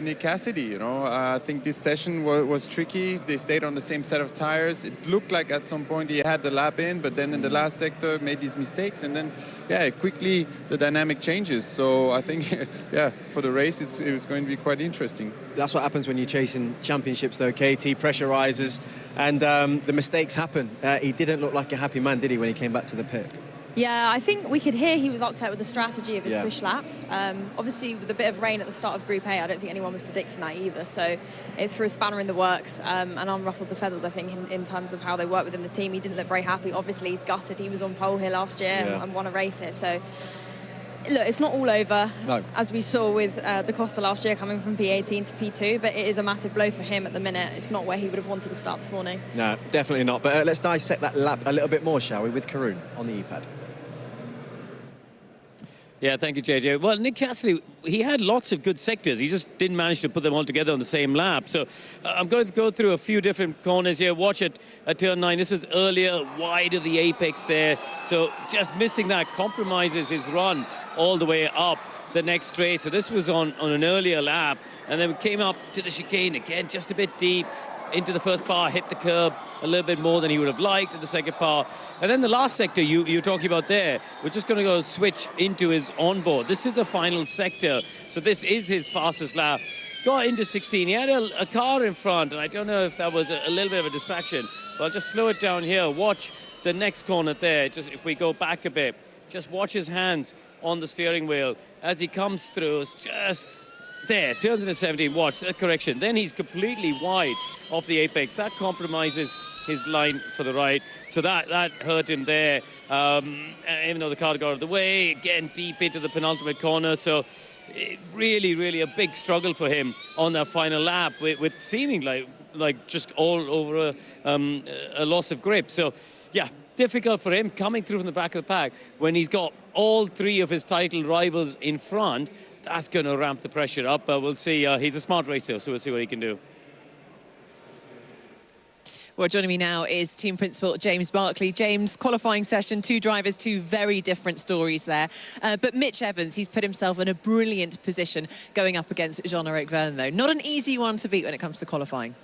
Nick Cassidy. You know, I think this session was tricky. They stayed on the same set of tires. It looked like at some point he had the lap in, but then in the last sector made these mistakes, and then yeah, quickly the dynamic changes. So I think yeah, for the race it was going to be quite interesting. That's what happens when you're chasing championships, though. KT pressure rises, and the mistakes happen. He didn't look like a happy man, did he, when he came back to the pit? Yeah, I think we could hear he was upset with the strategy of his push laps. Obviously, with a bit of rain at the start of Group A, I don't think anyone was predicting that either. So it threw a spanner in the works and unruffled the feathers, I think, in terms of how they work within the team. He didn't look very happy. Obviously, he's gutted. He was on pole here last year and won a race here. So, look, it's not all over, as we saw with Da Costa last year coming from P18 to P2, but it is a massive blow for him at the minute. It's not where he would have wanted to start this morning. No, definitely not. But let's dissect that lap a little bit more, shall we, with Karun on the E-pad. Yeah, thank you, JJ. Well, Nick Cassidy, he had lots of good sectors. He just didn't manage to put them all together on the same lap. So I'm going to go through a few different corners here. Watch it at turn 9. This was earlier, wide of the apex there. So just missing that compromises his run all the way up the next straight. So this was on an earlier lap. And then we came up to the chicane again, just a bit deep. Into the first par, hit the curb a little bit more than he would have liked in the second par. And then the last sector you're talking about there, we're just going to go switch into his onboard. This is the final sector, so this is his fastest lap. Got into 16. He had a car in front, and I don't know if that was a little bit of a distraction, but I'll just slow it down here. Watch the next corner there. Just if we go back a bit, just watch his hands on the steering wheel as he comes through. It's just... there, turns into 17, watch, that correction. Then he's completely wide off the apex. That compromises his line for the right. So that hurt him there. Even though the car got out of the way, again, deep into the penultimate corner. So really, really a big struggle for him on that final lap with seeming like like just all over a loss of grip. So, yeah, difficult for him coming through from the back of the pack when he's got all three of his title rivals in front. That's going to ramp the pressure up. We'll see. He's a smart racer, so we'll see what he can do. Well, joining me now is team principal James Barclay. James, qualifying session, two drivers, two very different stories there. But Mitch Evans, he's put himself in a brilliant position going up against Jean-Eric Vergne, though. Not an easy one to beat when it comes to qualifying.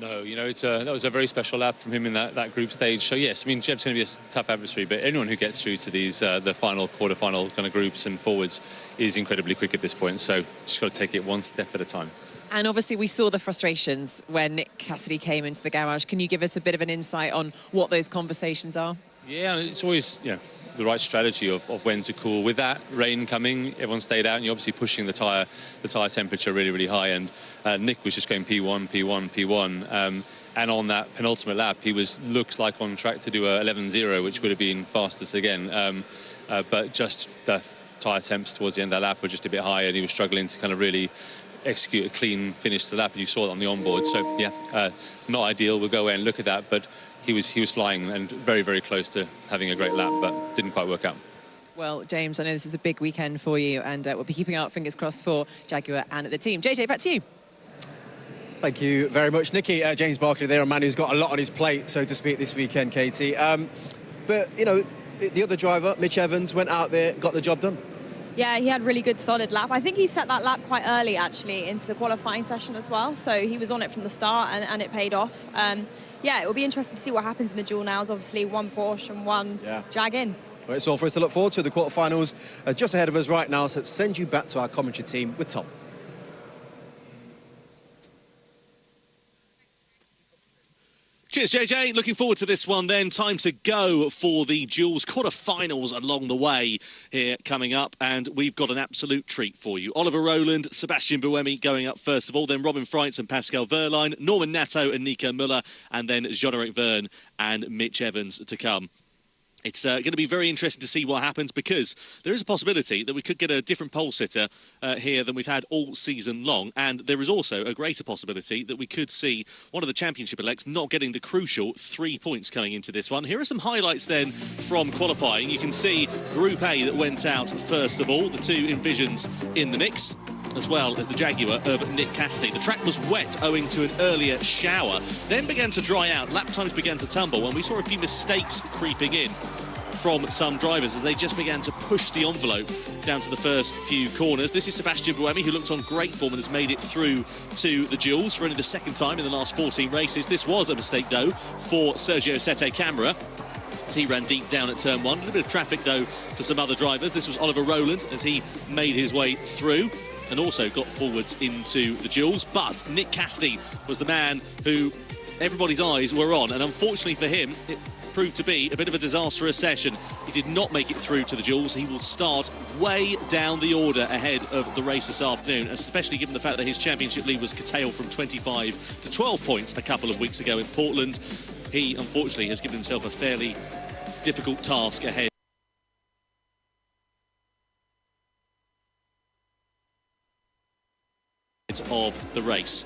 No, you know, that was a very special lap from him in that group stage. So, yes, I mean, Jeb's going to be a tough adversary, but anyone who gets through to these, the final, quarter-final kind of groups and forwards is incredibly quick at this point. So, just got to take it one step at a time. And obviously we saw the frustrations when Nick Cassidy came into the garage. Can you give us a bit of an insight on what those conversations are? Yeah, it's always, you know, the right strategy of when to cool. With that rain coming, everyone stayed out, and you're obviously pushing the tyre temperature really, really high. And Nick was just going P1, P1, P1. And on that penultimate lap, he looks like on track to do a 11.0, which would have been fastest again. But just the tyre temps towards the end of that lap were just a bit high, and he was struggling to kind of really execute a clean finish to the lap, and you saw it on the onboard. So yeah, not ideal. We'll go away and look at that, but he was flying and very, very close to having a great lap, but didn't quite work out. Well, James, I know this is a big weekend for you, and we'll be keeping our fingers crossed for Jaguar and the team. JJ, back to you. Thank you very much, Nikki. James Barclay there, a man who's got a lot on his plate, so to speak, this weekend, Katie. But you know, the other driver, Mitch Evans, went out there, got the job done. Yeah, he had a really good solid lap. I think he set that lap quite early, actually, into the qualifying session as well. So he was on it from the start, and it paid off. Yeah, it will be interesting to see what happens in the dual nows. Obviously, one Porsche and one Jag in. Well, it's all for us to look forward to. The quarterfinals just ahead of us right now. So let's send you back to our commentary team with Tom. Cheers, JJ. Looking forward to this one then. Time to go for the duels quarterfinals along the way here coming up. And we've got an absolute treat for you. Oliver Rowland, Sebastian Buemi going up first of all. Then Robin Freitz and Pascal Wehrlein, Norman Nato and Nico Müller. And then Jean-Eric Vergne and Mitch Evans to come. It's going to be very interesting to see what happens, because there is a possibility that we could get a different pole sitter here than we've had all season long. And there is also a greater possibility that we could see one of the championship elects not getting the crucial 3 points coming into this one. Here are some highlights then from qualifying. You can see Group A that went out first of all, the two Envisions in the mix, as well as the Jaguar of Nick Cassidy. The track was wet owing to an earlier shower, then began to dry out, lap times began to tumble, and we saw a few mistakes creeping in from some drivers as they just began to push the envelope down to the first few corners. This is Sebastian Buemi, who looked on great form and has made it through to the duels for only the second time in the last 14 races. This was a mistake, though, for Sergio Sette Camara. He ran deep down at turn one. A little bit of traffic, though, for some other drivers. This was Oliver Rowland as he made his way through and also got forwards into the duels. But Nick Cassidy was the man who everybody's eyes were on, and unfortunately for him, it proved to be a bit of a disastrous session. He did not make it through to the duels. He will start way down the order ahead of the race this afternoon, especially given the fact that his championship lead was curtailed from 25 to 12 points a couple of weeks ago in Portland. He, unfortunately, has given himself a fairly difficult task ahead of the race.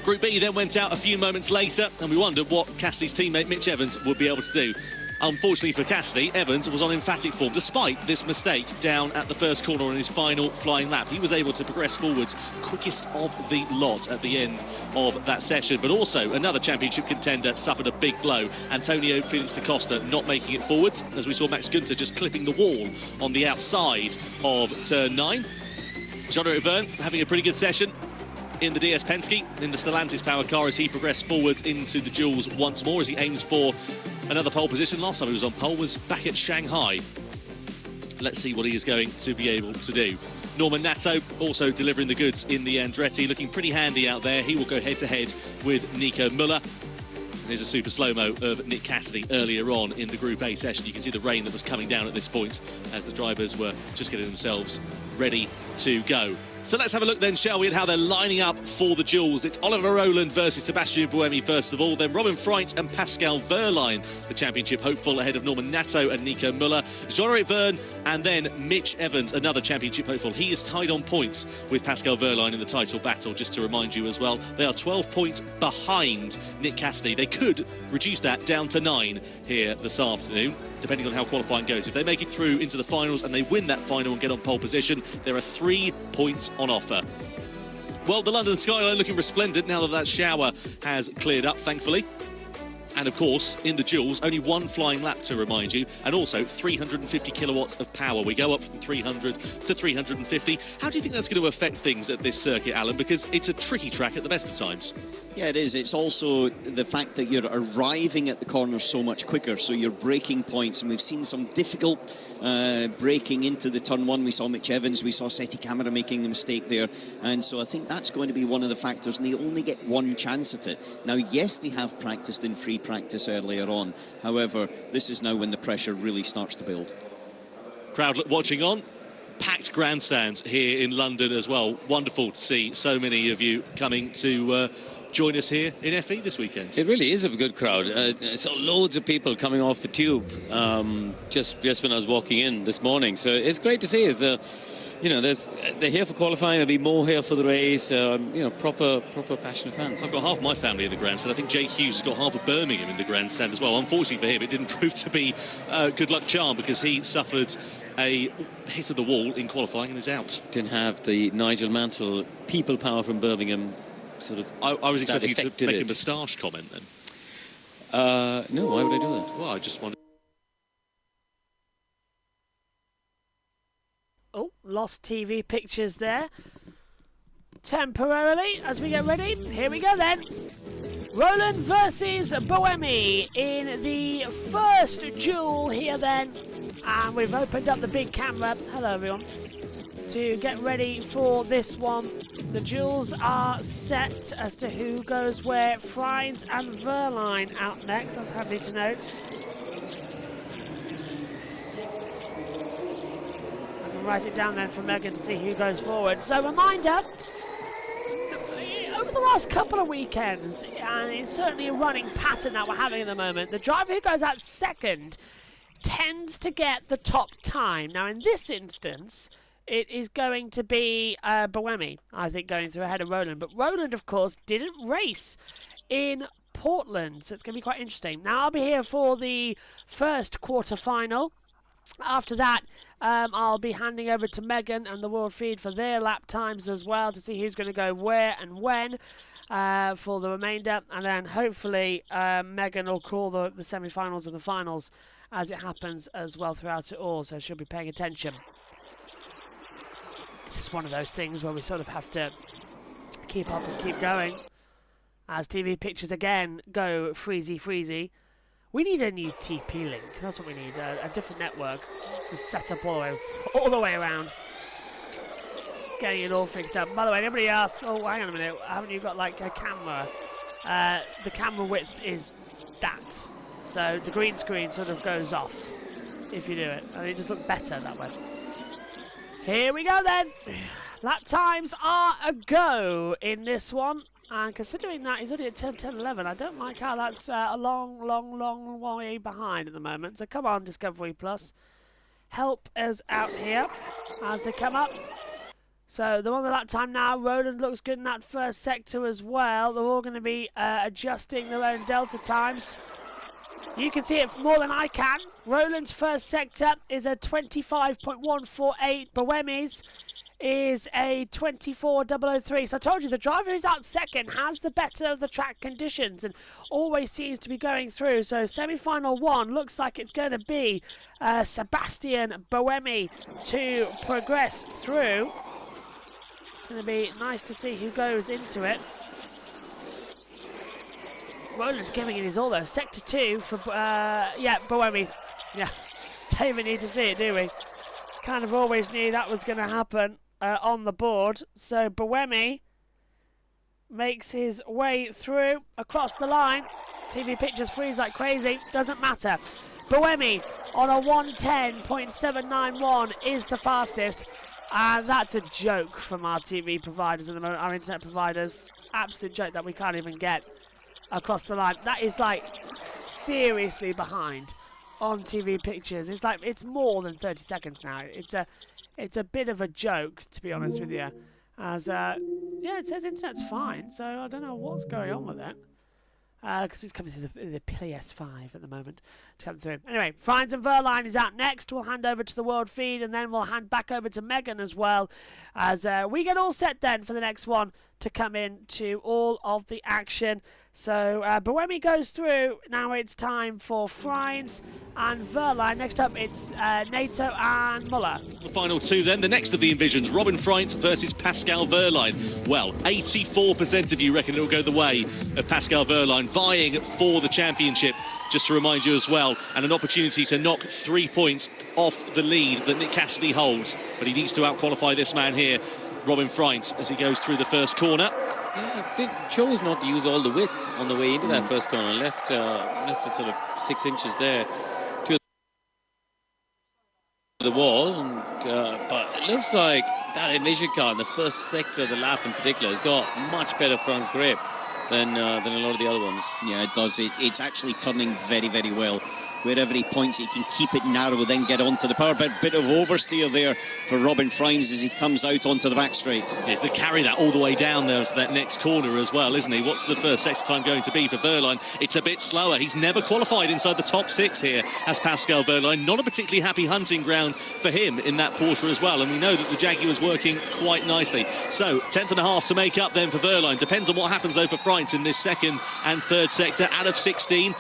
Group B then went out a few moments later, and we wondered what Cassidy's teammate Mitch Evans would be able to do. Unfortunately for Cassidy, Evans was on emphatic form despite this mistake down at the first corner on his final flying lap. He was able to progress forwards quickest of the lot at the end of that session. But also another championship contender suffered a big blow. Antonio Felix da Costa not making it forwards, as we saw Max Günther just clipping the wall on the outside of turn 9. Jean-Eric Vergne having a pretty good session in the DS Penske, in the Stellantis power car, as he progressed forward into the duels once more as he aims for another pole position. Last time he was on pole was back at Shanghai. Let's see what he is going to be able to do. Norman Nato also delivering the goods in the Andretti, looking pretty handy out there. He will go head-to-head with Nico Müller. Here's a super slow-mo of Nick Cassidy earlier on in the Group A session. You can see the rain that was coming down at this point as the drivers were just getting themselves ready to go. So let's have a look then, shall we, at how they're lining up for the duels. It's Oliver Rowland versus Sebastian Buemi first of all, then Robin Freitz and Pascal Wehrlein, the championship hopeful, ahead of Norman Nato and Nico Müller, Jean-Eric Vergne, and then Mitch Evans, another championship hopeful. He is tied on points with Pascal Wehrlein in the title battle, just to remind you as well. They are 12 points behind Nick Cassidy. They could reduce that down to 9 here this afternoon, depending on how qualifying goes. If they make it through into the finals and they win that final and get on pole position, there are 3 points on offer. Well, the London skyline looking resplendent now that shower has cleared up, thankfully. And of course, in the duels, only 1 flying lap to remind you, and also 350 kilowatts of power. We go up from 300 to 350. How do you think that's going to affect things at this circuit, Alan? Because it's a tricky track at the best of times. Yeah, it is. It's also the fact that you're arriving at the corners so much quicker, so your braking points, and we've seen some difficult braking into the turn 1. We saw Mitch Evans, we saw Seti Camara making a mistake there, and so I think that's going to be one of the factors, and they only get 1 chance at it. Now, yes, they have practiced in free practice earlier on. However, this is now when the pressure really starts to build. Crowd watching on. Packed grandstands here in London as well. Wonderful to see so many of you coming to join us here in FE this weekend. It really is a good crowd. So loads of people coming off the tube just when I was walking in this morning. So it's great to see. You know, they're here for qualifying. There'll be more here for the race. You know, proper passionate fans. I've got half my family in the grandstand. I think Jay Hughes has got half of Birmingham in the grandstand as well. Unfortunately for him, it didn't prove to be good luck charm because he suffered a hit of the wall in qualifying and is out. Didn't have the Nigel Mansell people power from Birmingham. Sort of. I was expecting you to make a moustache comment then. No, why would I do that? Well, I just wanted. Oh, lost TV pictures there. Temporarily, as we get ready. Here we go then. Rowland versus Buemi in the first duel here then. And we've opened up the big camera. Hello, everyone. To get ready for this one. The duels are set as to who goes where. Freitz and Wehrlein out next. That's handy to note. I can write it down then for Megan to see who goes forward. So, reminder, over the last couple of weekends, and it's certainly a running pattern that we're having at the moment, the driver who goes out second tends to get the top time. Now, in this instance, it is going to be Buemi, I think, going through ahead of Rowland. But Rowland, of course, didn't race in Portland, so it's going to be quite interesting. Now, I'll be here for the first quarter-final. After that, I'll be handing over to Megan and the World Feed for their lap times as well to see who's going to go where and when for the remainder. And then, hopefully, Megan will call the semi-finals and the finals as it happens as well throughout it all, so she'll be paying attention. It's just one of those things where we sort of have to keep up and keep going. As TV pictures again go freezy. We need a new TP link. That's what we need, a different network. Just set up all the way around. Getting it all fixed up. By the way, anybody asks, oh, hang on a minute, haven't you got like a camera? The camera width is that. So the green screen sort of goes off if you do it. And it just looks better that way. Here we go then. Lap times are a go in this one. And considering that he's only at turn 10-11, I don't like how that's a long way behind at the moment. So come on, Discovery Plus. Help us out here as they come up. So they're on the lap time now. Rowland looks good in that first sector as well. They're all going to be adjusting their own delta times. You can see it more than I can. Rowland's first sector is a 25.148. Buemi's is a 24.003. So I told you, the driver who's out second has the better of the track conditions and always seems to be going through. So semi-final 1 looks like it's going to be Sebastian Buemi to progress through. It's going to be nice to see who goes into it. Rowland's giving it his all though. Sector 2 for, Buemi. Yeah, don't even need to see it, do we? Kind of always knew that was going to happen on the board. So Buemi makes his way through across the line. TV pictures freeze like crazy. Doesn't matter. Buemi on a 110.791 is the fastest. And that's a joke from our TV providers at the moment, our internet providers. Absolute joke that we can't even get across the line. That is like seriously behind on TV pictures. It's like it's more than 30 seconds now. It's a bit of a joke, to be honest with you. As yeah, it says internet's fine, so I don't know what's going on with it. Because he's coming through the PS5 at the moment to come through. Anyway, Friends and Verline is out next. We'll hand over to the world feed, and then we'll hand back over to Megan as well, as we get all set then for the next one to come in to all of the action. So Buemi goes through. Now it's time for Friends and Verline. Next up, it's Nato and Muller. The final two then. The next of the Envisions, Robin Freins versus Pascal Wehrlein. Well, 84% of you reckon it will go the way of Pascal Wehrlein, vying for the championship. Just to remind you as well, and an opportunity to knock 3 points off the lead that Nick Cassidy holds. But he needs to out-qualify this man here, Robin Freins, as he goes through the first corner. Yeah, chose not to use all the width on the way into that first corner. Left a sort of 6 inches there to the wall. And, but it looks like that Envision car in the first sector of the lap in particular has got much better front grip than a lot of the other ones. Yeah, it does. It's actually turning very, very well. Wherever he points, he can keep it narrow, then get onto the power. Bit of oversteer there for Robin Freins as he comes out onto the back straight. Yes, they carry that all the way down there to that next corner as well, isn't he? What's the first sector time going to be for Wehrlein? It's a bit slower. He's never qualified inside the top 6 here as Pascal Wehrlein. Not a particularly happy hunting ground for him in that Porsche as well. And we know that the Jaguar's working quite nicely. So, 10th and a half to make up then for Wehrlein. Depends on what happens though for Freins in this second and third sector. Out of 16.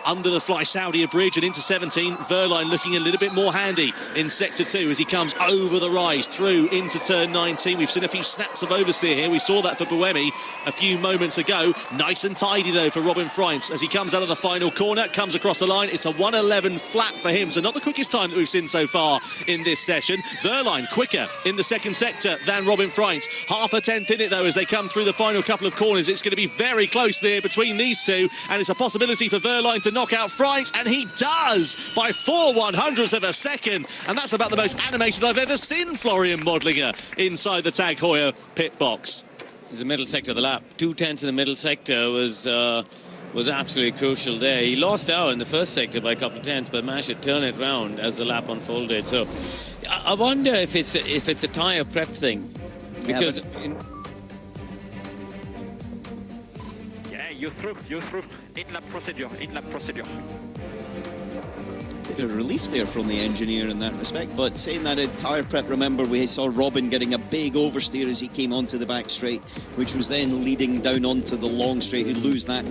Under the Fly Saudia bridge and into 17. Wehrlein looking a little bit more handy in sector 2 as he comes over the rise through into turn 19. We've seen a few snaps of oversteer here. We saw that for Buemi a few moments ago. Nice and tidy though for Robin Freins as he comes out of the final corner, comes across the line. It's a 1:11 flat for him, so not the quickest time that we've seen so far in this session. Wehrlein quicker in the second sector than Robin Freins. Half a tenth in it though as they come through the final couple of corners. It's going to be very close there between these two, and it's a possibility for Wehrlein to knock out Freins, and he does by 4/100ths of a second, and that's about the most animated I've ever seen Florian Modlinger inside the Tag Heuer pit box. It's the middle sector of the lap. 2/10 in the middle sector was absolutely crucial there. He lost out in the first sector by a couple of tenths, but managed to turn it round as the lap unfolded. So I wonder if it's a tyre prep thing, because you're through. In-lap procedure. Bit of relief there from the engineer in that respect, but saying that in tyre prep, remember we saw Robin getting a big oversteer as he came onto the back straight, which was then leading down onto the long straight. He'd lose that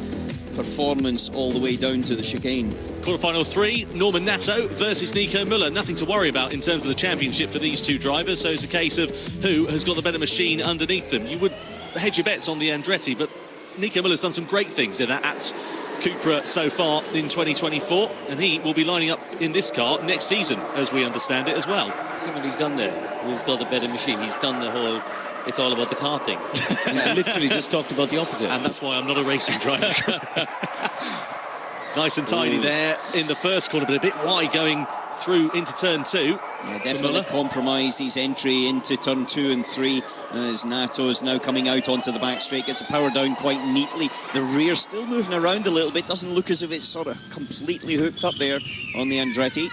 performance all the way down to the chicane. Quarterfinal 3, Norman Nato versus Nico Müller. Nothing to worry about in terms of the championship for these two drivers, so it's a case of who has got the better machine underneath them. You would hedge your bets on the Andretti, but Nico Müller's done some great things in that Abt Cupra so far in 2024, and he will be lining up in this car next season, as we understand it as well. See what he's done there. Who's got the better machine? He's done the whole it's all about the car thing. I literally just talked about the opposite. And that's why I'm not a racing driver. Nice and tidy there in the first corner, but a bit wide going through into turn 2. Yeah, definitely compromised his entry into turn 2 and 3 as Nato's now coming out onto the back straight, gets the power down quite neatly. The rear still moving around a little bit, doesn't look as if it's sort of completely hooked up there on the Andretti.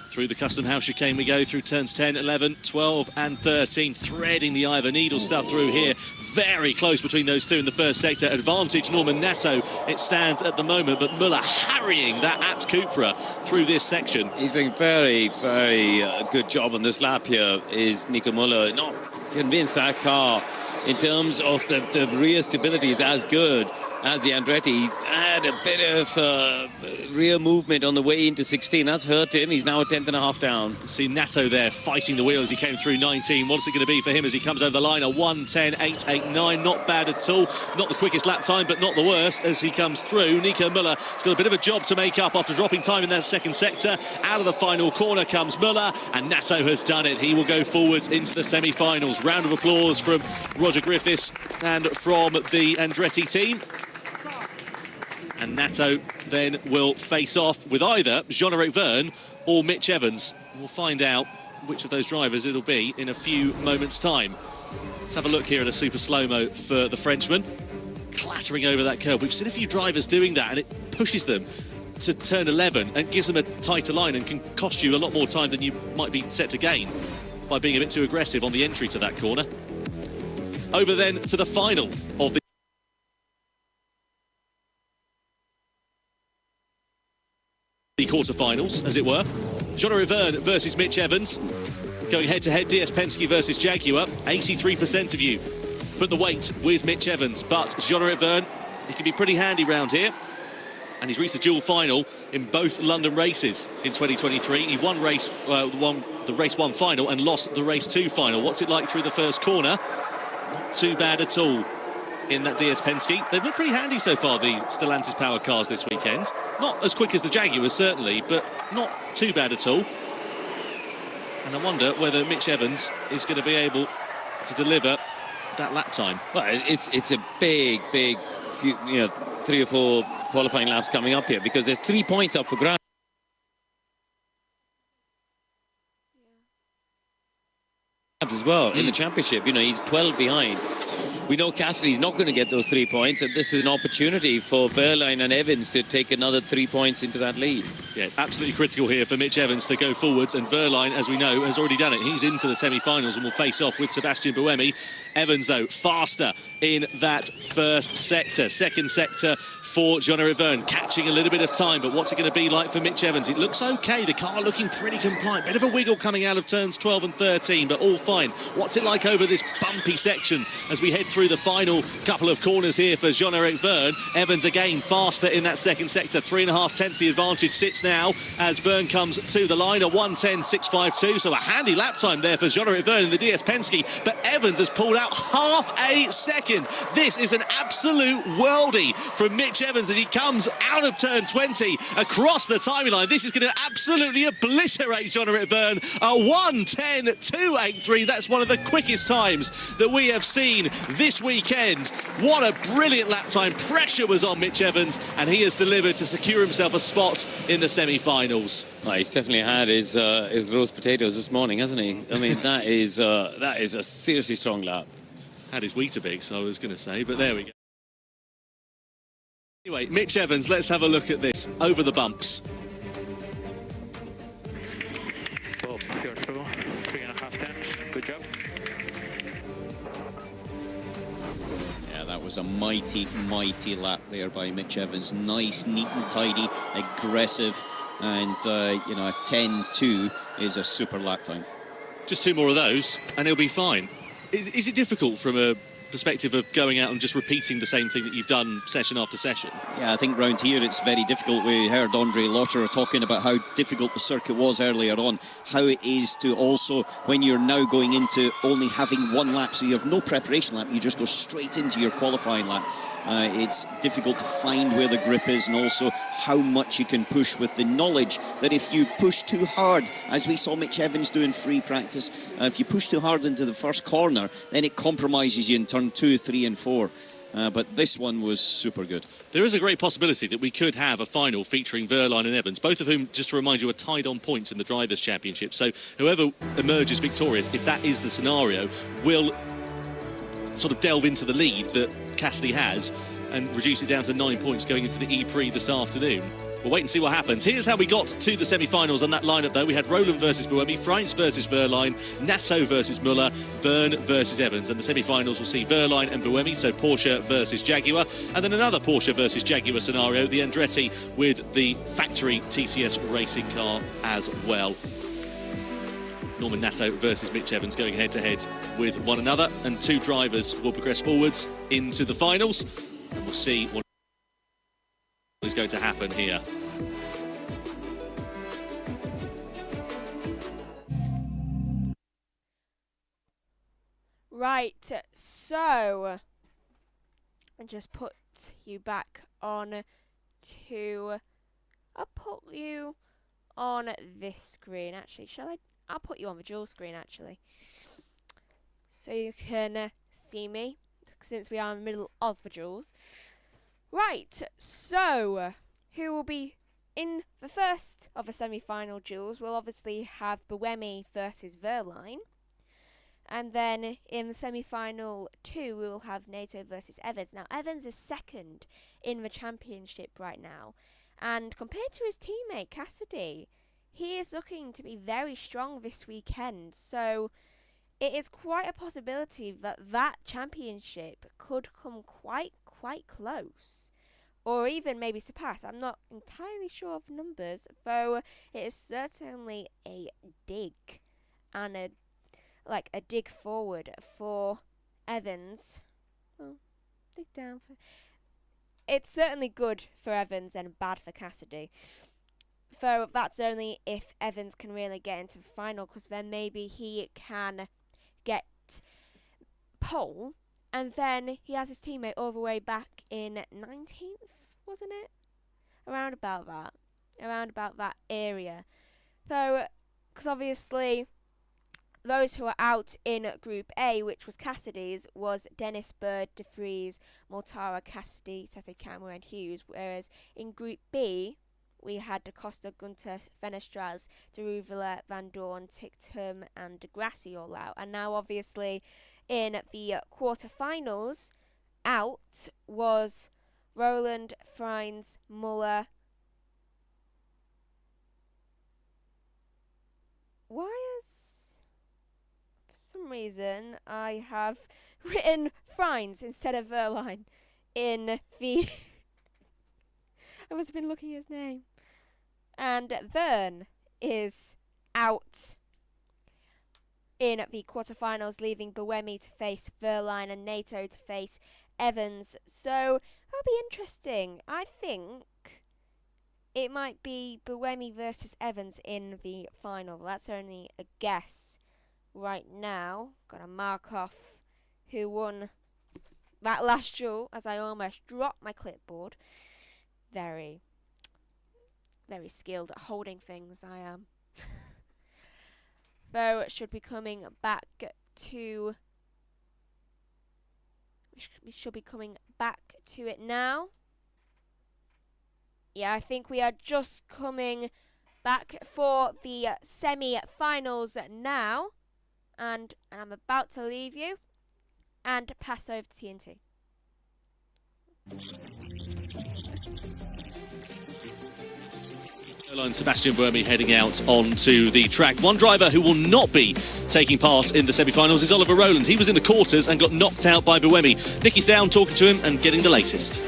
Through the custom house chicane we go through turns 10, 11, 12 and 13, threading the eye of a needle stuff through here. Very close between those two in the first sector. Advantage Norman Nato, it stands at the moment, but Müller harrying that Abt Cupra through this section. He's doing very, very good job on this lap here, is Nico Müller. Not convinced that car, in terms of the rear stability, is as good as the Andretti. He's had a bit of rear movement on the way into 16. That's hurt him. He's now a tenth and a half down. See Nato there fighting the wheels. He came through 19. What's it going to be for him as he cocomes over the line? A 1:10.889. Not bad at all. Not the quickest lap time, but not the worst as he comes through. Nico Müller has got a bit of a job to make up after dropping time in that second sector. Out of the final corner comes Müller, and Nato has done it. He will go forwards into the semi-finals. Round of applause from Roger Griffiths and from the Andretti team. And Nato then will face off with either Jean-Eric Vergne or Mitch Evans. We'll find out which of those drivers it'll be in a few moments' time. Let's have a look here at a super slow-mo for the Frenchman. Clattering over that curve. We've seen a few drivers doing that, and it pushes them to turn 11 and gives them a tighter line and can cost you a lot more time than you might be set to gain by being a bit too aggressive on the entry to that corner. Over then to the final of the quarterfinals, as it were. Jean-Eric Vergne versus Mitch Evans. Going head-to-head, DS Penske versus Jaguar. 83% of you put the weight with Mitch Evans, but Jean-Eric Vergne, he can be pretty handy round here. And he's reached a dual final in both London races in 2023. He won the race 1 final and lost the race 2 final. What's it like through the first corner? Not too bad at all in that DS Penske. They've been pretty handy so far, the Stellantis powered cars this weekend. Not as quick as the Jaguars, certainly, but not too bad at all. And I wonder whether Mitch Evans is going to be able to deliver that lap time. Well, it's a big, few, 3 or 4 qualifying laps coming up here, because there's 3 points up for grabs as well in the championship. He's 12 behind. We know Cassidy's not going to get those 3 points, and this is an opportunity for Vergne and Evans to take another 3 points into that lead. Yeah, absolutely critical here for Mitch Evans to go forwards, and Vergne, as we know, has already done it. He's into the semi-finals and will face off with Sebastian Buemi. Evans, though, faster in that first sector. Second sector for Jean-Eric Vergne, catching a little bit of time, but what's it going to be like for Mitch Evans? It looks okay, the car looking pretty compliant. Bit of a wiggle coming out of turns 12 and 13, but all fine. What's it like over this bumpy section as we head through the final couple of corners here for Jean-Eric Vergne? Evans again faster in that second sector, 3.5 tenths the advantage sits now as Vergne comes to the line, a 1:10.652, so a handy lap time there for Jean-Eric Vergne in the DS Penske, but Evans has pulled out half a second. This is an absolute worldie from Mitch Evans as he comes out of turn 20 across the timeline. This is going to absolutely obliterate Jean-Eric Vergne. A 1:10.283. That's one of the quickest times that we have seen this weekend. What a brilliant lap time. Pressure was on Mitch Evans, and he has delivered to secure himself a spot in the semi-finals. Well, he's definitely had his roast potatoes this morning, hasn't he? I mean, that is a seriously strong lap. Had his Weetabix, I was going to say, but there we go. Anyway, Mitch Evans, let's have a look at this. Over the bumps. Well, you're through. 3.5 tenths. Good job. Yeah, that was a mighty lap there by Mitch Evans. Nice, neat and tidy, aggressive, and, a 10.2 is a super lap time. Just 2 more of those, and he'll be fine. Is it difficult from a perspective of going out and just repeating the same thing that you've done session after session? Yeah, I think round here it's very difficult. We heard Andre Lotterer talking about how difficult the circuit was earlier on, how it is to also, when you're now going into only having 1 lap, so you have no preparation lap, you just go straight into your qualifying lap. It's difficult to find where the grip is, and also how much you can push, with the knowledge that if you push too hard, as we saw Mitch Evans do in free practice, if you push too hard into the first corner, then it compromises you in turn 2, 3 and 4. But this one was super good. There is a great possibility that we could have a final featuring Vergne and Evans, both of whom, just to remind you, are tied on points in the Drivers' Championship. So whoever emerges victorious, if that is the scenario, will sort of delve into the lead that Cassidy has and reduce it down to 9 points going into the E-Prix this afternoon. We'll wait and see what happens. Here's how we got to the semi-finals on that lineup, though. We had Roland versus Buemi, Freins versus Vergne, Nato versus Muller, Vergne versus Evans. And the semi-finals will see Vergne and Buemi, so Porsche versus Jaguar. And then another Porsche versus Jaguar scenario, the Andretti with the factory TCS racing car as well. Norman Nato versus Mitch Evans going head-to-head with one another, and 2 drivers will progress forwards into the finals, and we'll see what is going to happen here. Right, so I just put you back on to... I'll put you on this screen, actually. Shall I? I'll put you on the dual screen, actually, so you can see me, since we are in the middle of the duels. Right, so who will be in the first of the semi-final duels, we'll obviously have Buemi versus Verline. And then in the semi-final 2, we will have Nato versus Evans. Now, Evans is second in the championship right now. And compared to his teammate, Cassidy, he is looking to be very strong this weekend. So it is quite a possibility that that championship could come quite close. Or even maybe surpass. I'm not entirely sure of numbers, though it is certainly a dig. And a dig forward for Evans. Oh, dig down. It's certainly good for Evans and bad for Cassidy. So that's only if Evans can really get into the final, because then maybe he can get pole, and then he has his teammate all the way back in 19th, wasn't it? Around about that area. So, because obviously those who are out in Group A, which was Cassidy's, was Dennis, Bird, De Vries, Mortara, Cassidy, Sete Camera and Hughes, whereas in Group B, we had Da Costa, Gunter, Fenestras, De Ruvela, Van Dorn, Ticktum and De Grassi all out. And now obviously in the quarterfinals, out was Roland, Freins, Muller. Why is... For some reason, I have written Freins instead of Verline in the... I must have been looking at his name. And Vern is out in the quarterfinals, leaving Buemi to face Verline and Nato to face Evans. So that'll be interesting. I think it might be Buemi versus Evans in the final. That's only a guess right now. Gotta mark off who won that last duel as I almost dropped my clipboard. Very skilled at holding things, I am. Though it should be coming back to... We should be coming back to it now. Yeah, I think we are just coming back for the semi-finals now. And I'm about to leave you and pass over to TNT. Sebastian Buemi heading out onto the track. One driver who will not be taking part in the semi-finals is Oliver Rowland. He was in the quarters and got knocked out by Buemi. Nicky's down talking to him and getting the latest.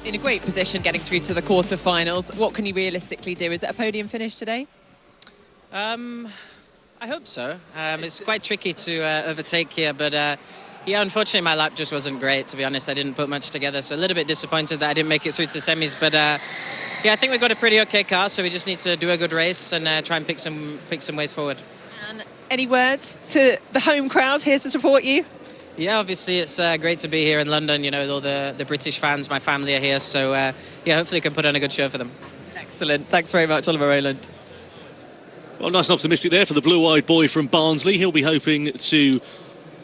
In a great position getting through to the quarterfinals. What can you realistically do? Is it a podium finish today? I hope so. It's quite tricky to overtake here, but yeah, unfortunately my lap just wasn't great, to be honest. I didn't put much together, so a little bit disappointed that I didn't make it through to the semis, but yeah, I think we've got a pretty okay car, so we just need to do a good race and try and pick some ways forward. And any words to the home crowd here to support you? Yeah, obviously it's great to be here in London, you know, with all the British fans. My family are here, so yeah, hopefully we can put on a good show for them. Excellent. Thanks very much, Oliver Rowland. Well, nice and optimistic there for the blue-eyed boy from Barnsley. He'll be hoping to,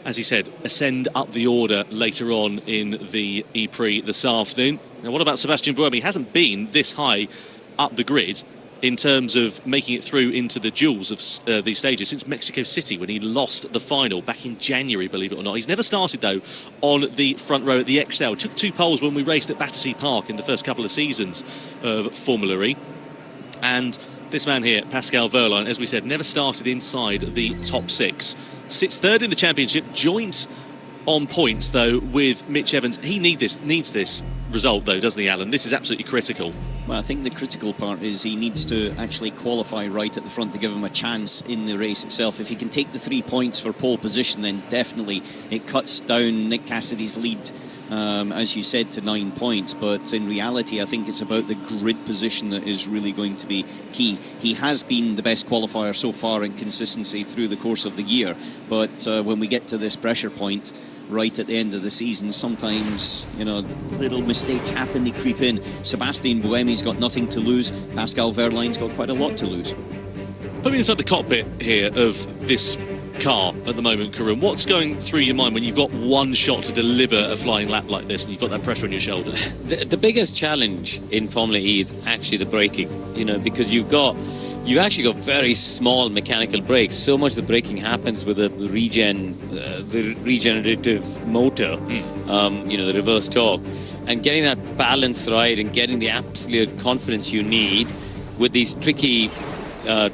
as he said, ascend up the order later on in the E-Prix this afternoon. Now, what about Sebastian Buemi? He hasn't been this high up the grid in terms of making it through into the duels of these stages since Mexico City when he lost the final back in January, believe it or not. He's never started, though, on the front row at the Excel. Took 2 poles when we raced at Battersea Park in the first couple of seasons of Formula E. And this man here, Pascal Verline, as we said, never started inside the top 6. Sits third in the championship, joint on points, though, with Mitch Evans. He needs this result, though, doesn't he, Alan? This is absolutely critical. Well, I think the critical part is he needs to actually qualify right at the front to give him a chance in the race itself. If he can take the 3 points for pole position, then definitely it cuts down Nick Cassidy's lead, as you said, to 9 points. But in reality, I think it's about the grid position that is really going to be key. He has been the best qualifier so far in consistency through the course of the year. But when we get to this pressure point, right at the end of the season, sometimes, you know, little mistakes happen, they creep in. Sebastian Buemi's got nothing to lose. Pascal Verline's got quite a lot to lose. Put me inside the cockpit here of this car at the moment, Karun. What's going through your mind when you've got one shot to deliver a flying lap like this and you've got that pressure on your shoulders? The biggest challenge in Formula E is actually the braking, you know, because you've actually got very small mechanical brakes. So much of the braking happens with the regenerative motor, you know, the reverse torque, and getting that balance right and getting the absolute confidence you need with these tricky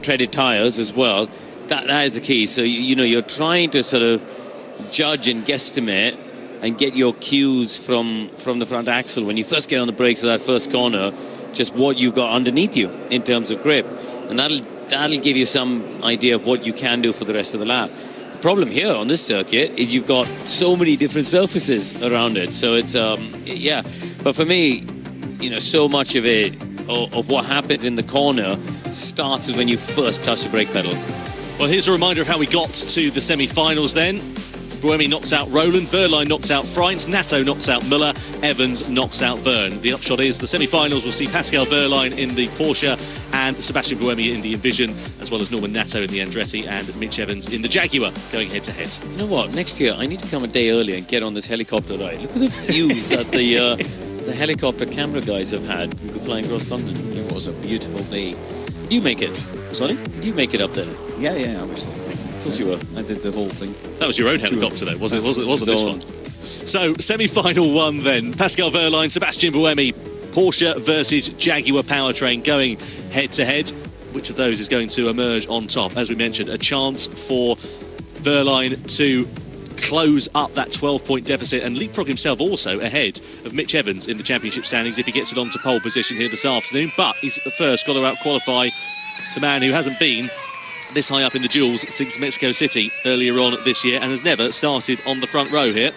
treaded tires as well. That is the key. So, you know, you're trying to sort of judge and guesstimate and get your cues from the front axle when you first get on the brakes for that first corner, just what you've got underneath you in terms of grip. And that'll give you some idea of what you can do for the rest of the lap. The problem here on this circuit is you've got so many different surfaces around it. So it's, yeah. But for me, you know, so much of it, of what happens in the corner starts with when you first touch the brake pedal. Well, here's a reminder of how we got to the semi-finals then. Buemi knocks out Rowland, Wehrlein knocks out Freins, Natto knocks out Müller, Evans knocks out Verne. The upshot is the semi-finals will see Pascal Wehrlein in the Porsche and Sebastian Buemi in the Envision, as well as Norman Natto in the Andretti and Mitch Evans in the Jaguar, going head-to-head. You know what? Next year, I need to come a day early and get on this helicopter ride. Look at the views that the helicopter camera guys have had flying across London. It was a beautiful day. Did you make it? Sorry? Did you make it up there? Yeah, obviously. Of course you were. I did the whole thing. That was your own helicopter, though, wasn't this one? So, semi-final one then. Pascal Wehrlein, Sebastian Buemi, Porsche versus Jaguar powertrain going head-to-head. Which of those is going to emerge on top? As we mentioned, a chance for Wehrlein to close up that 12-point deficit and leapfrog himself also ahead of Mitch Evans in the championship standings if he gets it onto pole position here this afternoon. But he's first got to out-qualify the man who hasn't been this high up in the duels since Mexico City earlier on this year and has never started on the front row here.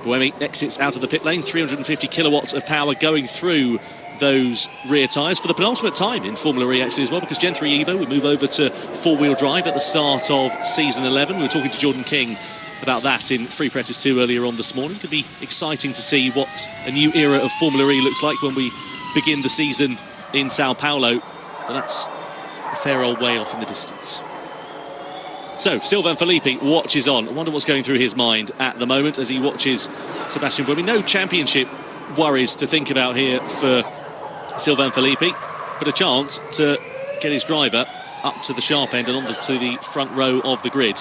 Buemi exits out of the pit lane, 350 kilowatts of power going through those rear tyres for the penultimate time in Formula E actually as well, because Gen 3 Evo, we move over to four-wheel drive at the start of season 11. We were talking to Jordan King about that in Free Practice 2 earlier on this morning. Could be exciting to see what a new era of Formula E looks like when we begin the season in Sao Paulo, but that's a fair old way off in the distance. So, Sylvain Philippe watches on. I wonder what's going through his mind at the moment as he watches Sebastian Buemi. No championship worries to think about here for Sylvain Philippe, but a chance to get his driver up to the sharp end and onto the front row of the grid.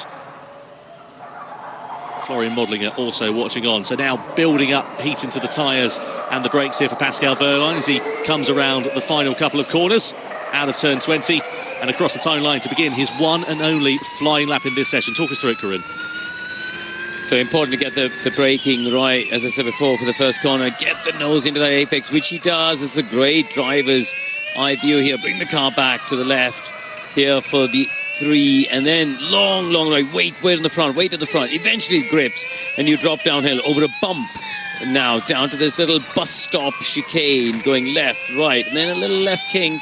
Florian Modlinger also watching on. So now building up heat into the tyres and the brakes here for Pascal Wehrlein as he comes around the final couple of corners out of turn 20 and across the timeline to begin his one and only flying lap in this session. Talk us through it, Karun. So important to get the braking right, as I said before, for the first corner. Get the nose into that apex, which he does. It's a great driver's eye view here. Bring the car back to the left here for the 3, and then long right. Wait in the front, wait at the front. Eventually it grips, and you drop downhill over a bump. And now down to this little bus stop chicane, going left, right, and then a little left kink.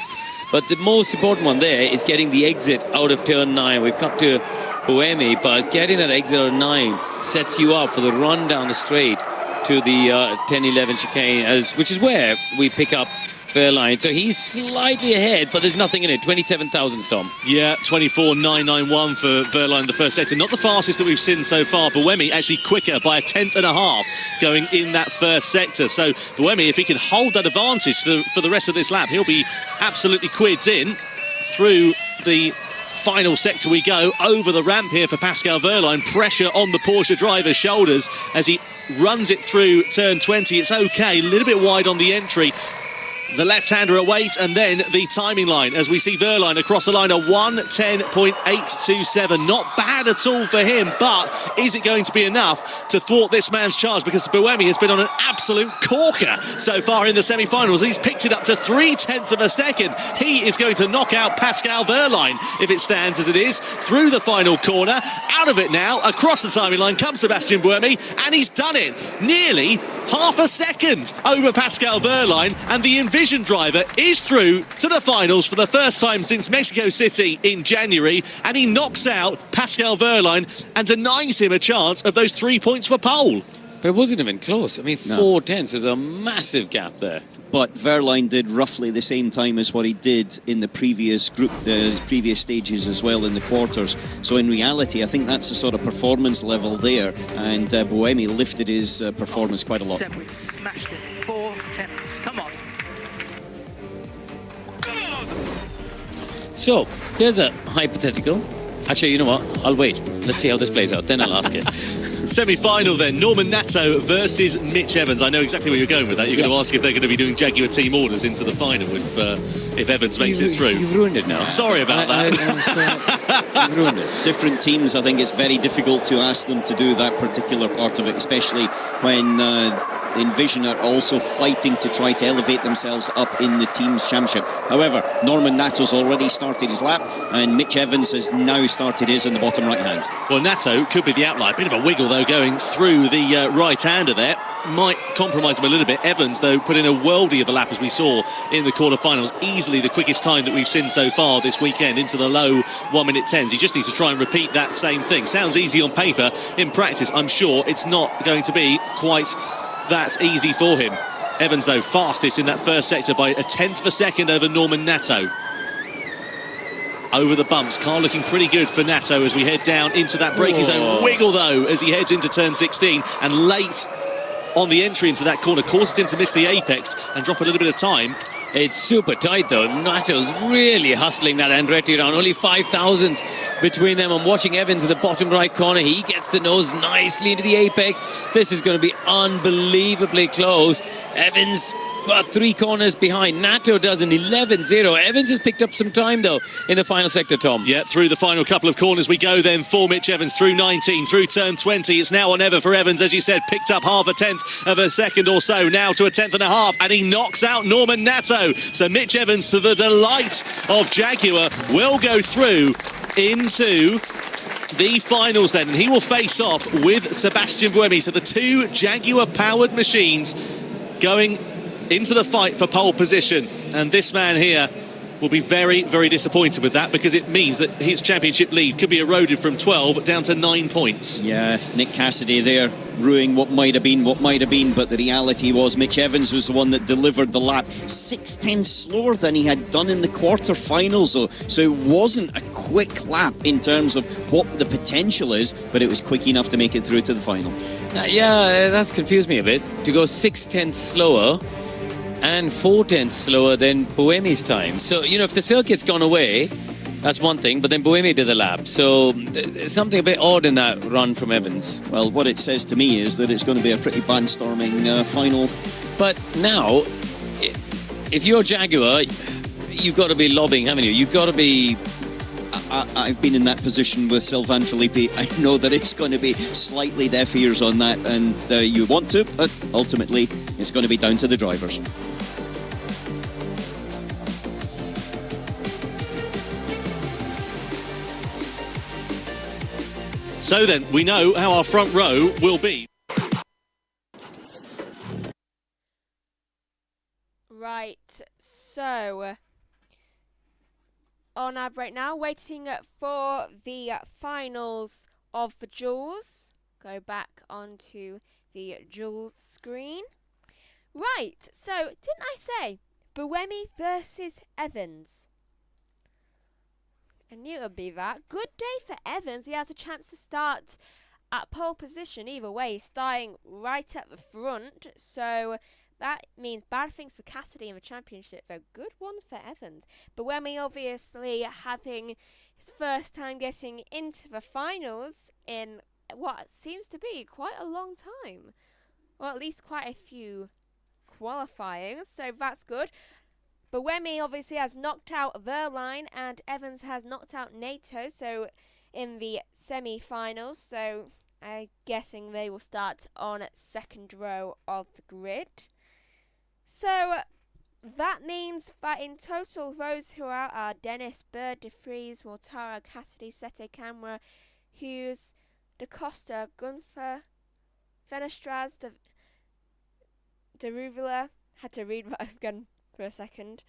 But the most important one there is getting the exit out of turn 9. We've cut to Buemi, but getting that exit out of 9 sets you up for the run down the straight to the 10-11 chicane, which is where we pick up Wehrlein. So he's slightly ahead, but there's nothing in it. 27,000, Tom. Yeah, 24.991 for Wehrlein the first sector. Not the fastest that we've seen so far. Buemi actually quicker by a 1/10.5 going in that first sector. So Buemi, if he can hold that advantage for the rest of this lap, he'll be absolutely quids in. Through the final sector we go, over the ramp here for Pascal Wehrlein. Pressure on the Porsche driver's shoulders as he runs it through turn 20. It's okay, a little bit wide on the entry. The left-hander awaits, and then the timing line as we see Wehrlein across the line, a 1:10.827. Not bad at all for him, but is it going to be enough to thwart this man's charge? Because Buemi has been on an absolute corker so far in the semi-finals. He's picked it up to 0.3 of a second. He is going to knock out Pascal Wehrlein if it stands as it is through the final corner. Out of it now, across the timing line comes Sebastian Buemi, and he's done it. Nearly half a second over Pascal Wehrlein, and the Envision driver is through to the finals for the first time since Mexico City in January, and he knocks out Pascal Wehrlein and denies him a chance of those 3 points for pole. But it wasn't even close. I mean, 4 tenths is a massive gap there. but Verline did roughly the same time as what he did in the previous group, the previous stages as well in the quarters. So in reality, I think that's the sort of performance level there, and Buemi lifted his performance quite a lot. Separate, smashed it. 4 tenths. Come on. So, here's a hypothetical. Actually, you know what? I'll wait. Let's see how this plays out. Then I'll ask it. Semi-final then, Norman Nato versus Mitch Evans. I know exactly where you're going with that. You're going to ask if they're going to be doing Jaguar team orders into the final if Evans makes it through. You've ruined it now. Sorry about that. You've ruined it. Different teams, I think it's very difficult to ask them to do that particular part of it, especially when Envision are also fighting to try to elevate themselves up in the team's championship. However, Norman Nato's already started his lap, and Mitch Evans has now started his in the bottom right hand. Well, Nato could be the outlier. Bit of a wiggle, though, going through the right-hander there. Might compromise him a little bit. Evans, though, put in a worldie of a lap, as we saw in the quarterfinals. Easily the quickest time that we've seen so far this weekend, into the low 1-minute 10s. He just needs to try and repeat that same thing. Sounds easy on paper. In practice, I'm sure it's not going to be quite that easy for him. Evans, though, fastest in that first sector by 1/10 of a second over Norman Nato. Over the bumps, car looking pretty good for Nato as we head down into that braking zone. Wiggle, though, as he heads into turn 16, and late on the entry into that corner causes him to miss the apex and drop a little bit of time. It's super tight, though. Nato's really hustling that Andretti around. Only 5 thousandths between them. I'm watching Evans in the bottom right corner. He gets the nose nicely into the apex. This is going to be unbelievably close. Evans about 3 corners behind. Nato does an 11-0. Evans has picked up some time, though, in the final sector, Tom. Yeah, through the final couple of corners we go then for Mitch Evans through 19, through turn 20. It's now or never for Evans, as you said, picked up 0.5 of a second or so, now to 1/10.5, and he knocks out Norman Nato. So Mitch Evans, to the delight of Jaguar, will go through into the finals then, and he will face off with Sebastian Buemi. So the 2 Jaguar-powered machines going into the fight for pole position, and this man here will be very, very disappointed with that, because it means that his championship lead could be eroded from 12 down to 9 points. Yeah, Nick Cassidy there ruining what might have been, but the reality was Mitch Evans was the one that delivered the lap 6/10 slower than he had done in the quarterfinals, though. So it wasn't a quick lap in terms of what the potential is, but it was quick enough to make it through to the final. Yeah, that's confused me a bit. To go 6/10 slower and 4/10 slower than Buemi's time. So, you know, if the circuit's gone away, that's one thing, but then Buemi did the lap. So there's something a bit odd in that run from Evans. Well, what it says to me is that it's going to be a pretty barnstorming final. But now, if you're Jaguar, you've got to be lobbying, haven't you? You've got to be... I've been in that position with Sylvain Philippe. I know that it's going to be slightly deaf ears on that, and you want to, but ultimately it's going to be down to the drivers. So then, we know how our front row will be. Right, so on our break now, waiting for the finals of the duels. Go back onto the duel screen. Right, so didn't I say Buemi versus Evans? I knew it would be that. Good day for Evans. He has a chance to start at pole position. Either way, he's starting right at the front. So that means bad things for Cassidy in the championship, though good ones for Evans. Buemi obviously having his first time getting into the finals in what seems to be quite a long time. Or at least quite a few qualifying, so that's good. Buemi obviously has knocked out Verline, and Evans has knocked out Nato, so in the semi-finals, so I'm guessing they will start on second row of the grid. So that means that in total those who are out are Dennis, Bird, De Vries, Mortara, Cassidy, Sete Camera, Hughes, Da Costa, Gunther, Fenestraz, De Ruvula, had to read that again for a second,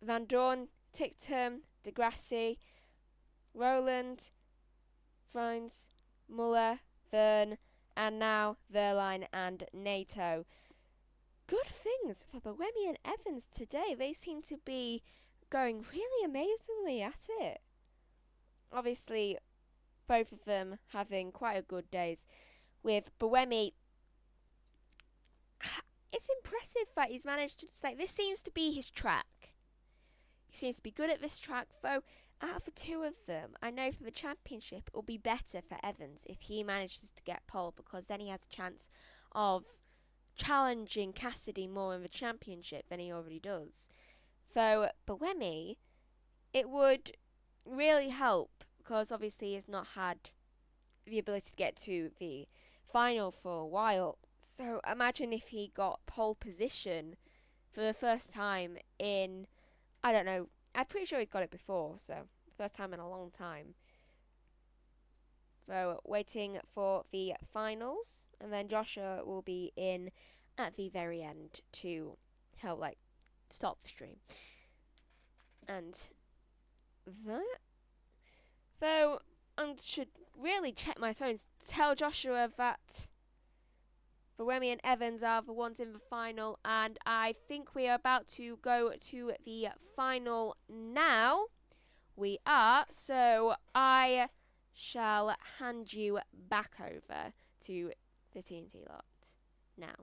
Van Dorn, Ticktum, Degrassi, Roland, Frines, Muller, Verne, and now Verline and Nato. good things for Buemi and Evans today. They seem to be going really amazingly at it. Obviously, both of them having quite a good days. With Buemi, it's impressive that he's managed to say this seems to be his track. He seems to be good at this track, though. Out of the two of them, I know for the championship it will be better for Evans if he manages to get pole, because then he has a chance of challenging Cassidy more in the championship than he already does. So Buemi, it would really help, because obviously he's not had the ability to get to the final for a while. So imagine if he got pole position for the first time in, I don't know, I'm pretty sure he's got it before, so first time in a long time. So waiting for the finals, and then Joshua will be in at the very end to help stop the stream. And that, though, I should really check my phone to tell Joshua that Buemi and Evans are the ones in the final, and I think we are about to go to the final now. We are, so I shall hand you back over to the TNT lot now.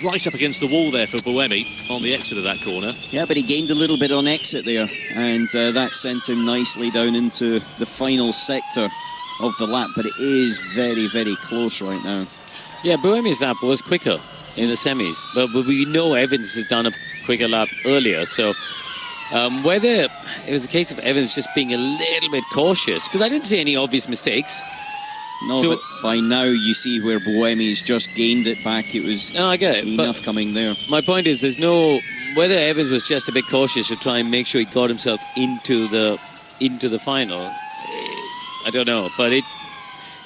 Right up against the wall there for Buemi on the exit of that corner. Yeah, but he gained a little bit on exit there, and that sent him nicely down into the final sector of the lap, but it is very, very close right now. Yeah, Buemi's lap was quicker in the semis, but we know Evans has done a quicker lap earlier, so whether it was a case of Evans just being a little bit cautious, because I didn't see any obvious mistakes. No, so, but by now you see where Buemi's just gained it back. It was I get it, enough coming there. My point is, there's no, whether Evans was just a bit cautious to try and make sure he got himself into the final, I don't know, but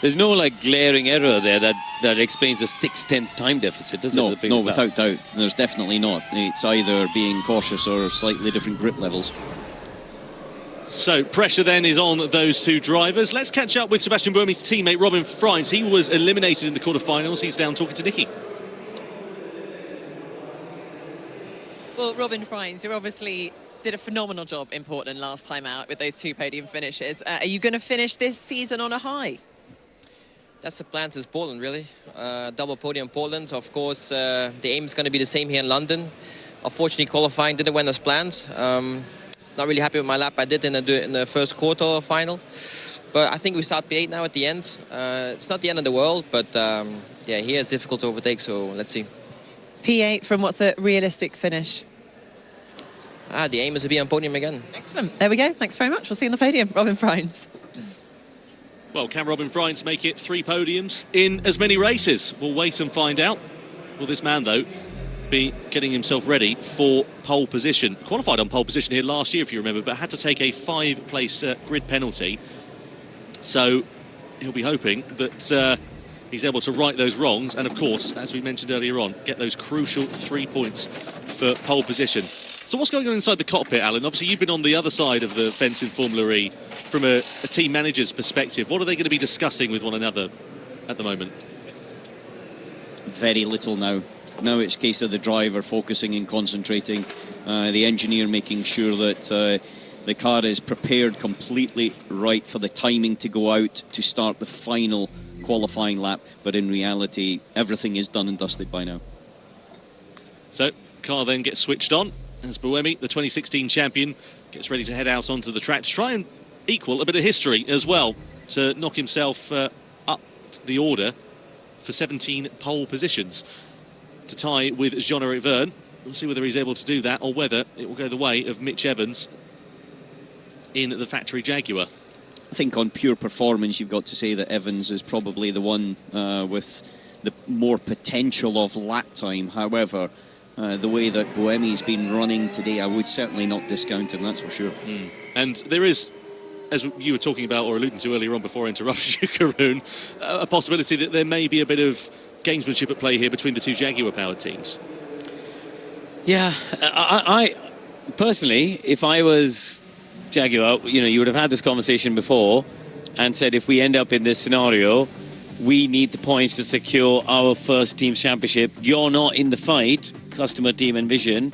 there's no glaring error there that explains a 6/10 time deficit, does it? No, without doubt. There's definitely not. It's either being cautious or slightly different grip levels. So pressure then is on those two drivers. Let's catch up with Sebastian Buemi's teammate Robin Freins. He was eliminated in the quarterfinals. He's down talking to Nicky. Well, Robin Freins, you obviously did a phenomenal job in Portland last time out with those 2 podium finishes. Are you going to finish this season on a high? That's the plan since Portland, really. Double podium Portland. Of course, the aim is going to be the same here in London. Unfortunately, qualifying didn't went as planned. Not really happy with my lap I did in the first quarter final. But I think we start P8 now at the end. It's not the end of the world, but yeah, here it's difficult to overtake, so let's see. P8 from what's a realistic finish? The aim is to be on podium again. Excellent. There we go. Thanks very much. We'll see you on the podium. Robin Freins. Well, can Robin Freins make it 3 podiums in as many races? We'll wait and find out. Will this man, though, be getting himself ready for pole position? Qualified on pole position here last year, if you remember, but had to take a 5-place grid penalty. So he'll be hoping that he's able to right those wrongs and, of course, as we mentioned earlier on, get those crucial 3 points for pole position. So what's going on inside the cockpit, Alan? Obviously, you've been on the other side of the fence in Formula E from a team manager's perspective. What are they going to be discussing with one another at the moment? Very little now. Now it's a case of the driver focusing and concentrating, the engineer making sure that the car is prepared completely right for the timing to go out to start the final qualifying lap. But in reality, everything is done and dusted by now. So, car then gets switched on as Buemi, the 2016 champion, gets ready to head out onto the track to try and equal a bit of history as well, to knock himself up the order for 17 pole positions, to tie with Jean-Eric Vergne. We'll see whether he's able to do that or whether it will go the way of Mitch Evans in the factory Jaguar. I think on pure performance, you've got to say that Evans is probably the one with the more potential of lap time. However, the way that Buemi's been running today, I would certainly not discount him, that's for sure. And there is, as you were talking about or alluding to earlier on before I interrupted you, Karun, a possibility that there may be a bit of gamesmanship at play here between the two Jaguar-powered teams. Yeah, I personally, if I was Jaguar, you know, you would have had this conversation before. and said, if we end up in this scenario, we need the points to secure our first team championship. You're not in the fight, customer team Envision.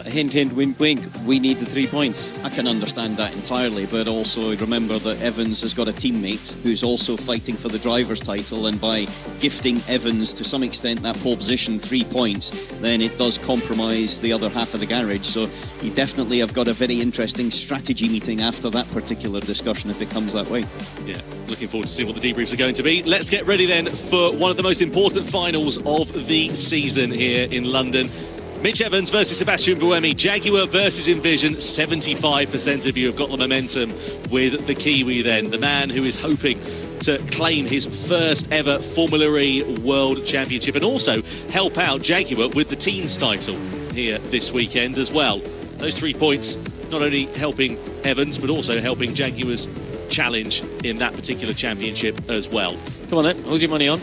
Hint, hint, wink, wink, we need the 3 points. I can understand that entirely, but also remember that Evans has got a teammate who's also fighting for the driver's title, and by gifting Evans to some extent that pole position 3 points, then it does compromise the other half of the garage. So you definitely have got a very interesting strategy meeting after that particular discussion if it comes that way. Yeah, looking forward to see what the debriefs are going to be. Let's get ready then for one of the most important finals of the season here in London. Mitch Evans versus Sebastian Buemi, Jaguar versus Envision. 75% of you have got the momentum with the Kiwi then, the man who is hoping to claim his first ever Formula E World Championship and also help out Jaguar with the team's title here this weekend as well. Those 3 points not only helping Evans but also helping Jaguar's challenge in that particular championship as well. Come on then, who's your money on?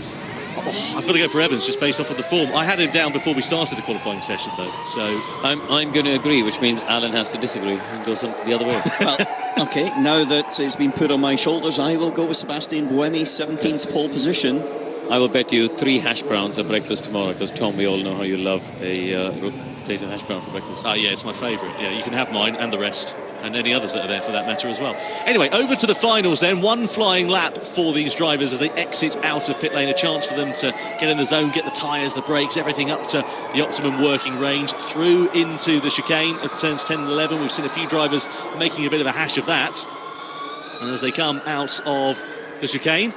Oh, I've got to go for Evans just based off of the form. I had him down before we started the qualifying session though, so I'm going to agree, which means Alan has to disagree and go the other way. Well, okay, now that it's been put on my shoulders, I will go with Sebastian Buemi, 17th pole position. I will bet you 3 hash browns at breakfast tomorrow, because Tom, we all know how you love a potato hash brown for breakfast. Yeah, it's my favourite. Yeah, you can have mine and the rest, and any others that are there for that matter as well. Anyway, over to the finals then. One flying lap for these drivers as they exit out of pit lane. A chance for them to get in the zone, get the tyres, the brakes, everything up to the optimum working range. Through into the chicane of turns 10 and 11. We've seen a few drivers making a bit of a hash of that. And as they come out of the chicane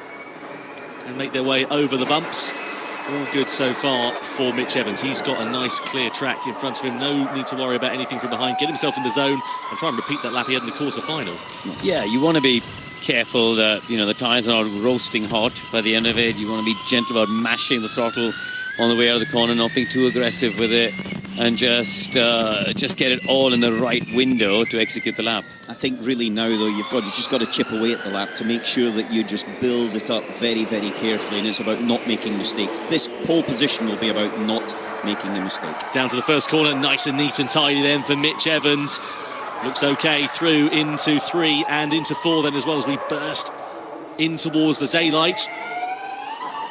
and make their way over the bumps, all good so far for Mitch Evans. He's got a nice clear track in front of him. No need to worry about anything from behind. Get himself in the zone and try and repeat that lap he had in the quarter final. Yeah, you want to be careful that, you know, the tyres are not roasting hot by the end of it. You want to be gentle about mashing the throttle on the way out of the corner, not being too aggressive with it, and just get it all in the right window to execute the lap. I think really now though you've just got to chip away at the lap to make sure that you just build it up very, very carefully, and it's about not making mistakes. This pole position will be about not making a mistake. Down to the first corner, nice and neat and tidy then for Mitch Evans. Looks okay through into 3 and into 4 then, as well, as we burst in towards the daylight.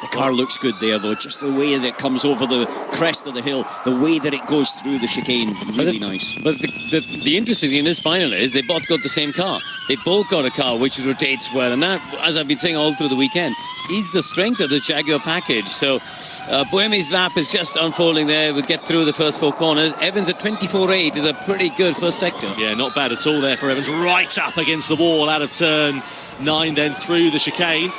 The car looks good there though, just the way that it comes over the crest of the hill, the way that it goes through the chicane, really nice. But the interesting thing in this final is they both got the same car. They both got a car which rotates well, and that, as I've been saying all through the weekend, is the strength of the Jaguar package. So Buemi's lap is just unfolding there. We'll get through the first 4 corners. Evans at 24.8 is a pretty good first sector. Yeah, not bad at all there for Evans. Right up against the wall out of turn 9, then through the chicane.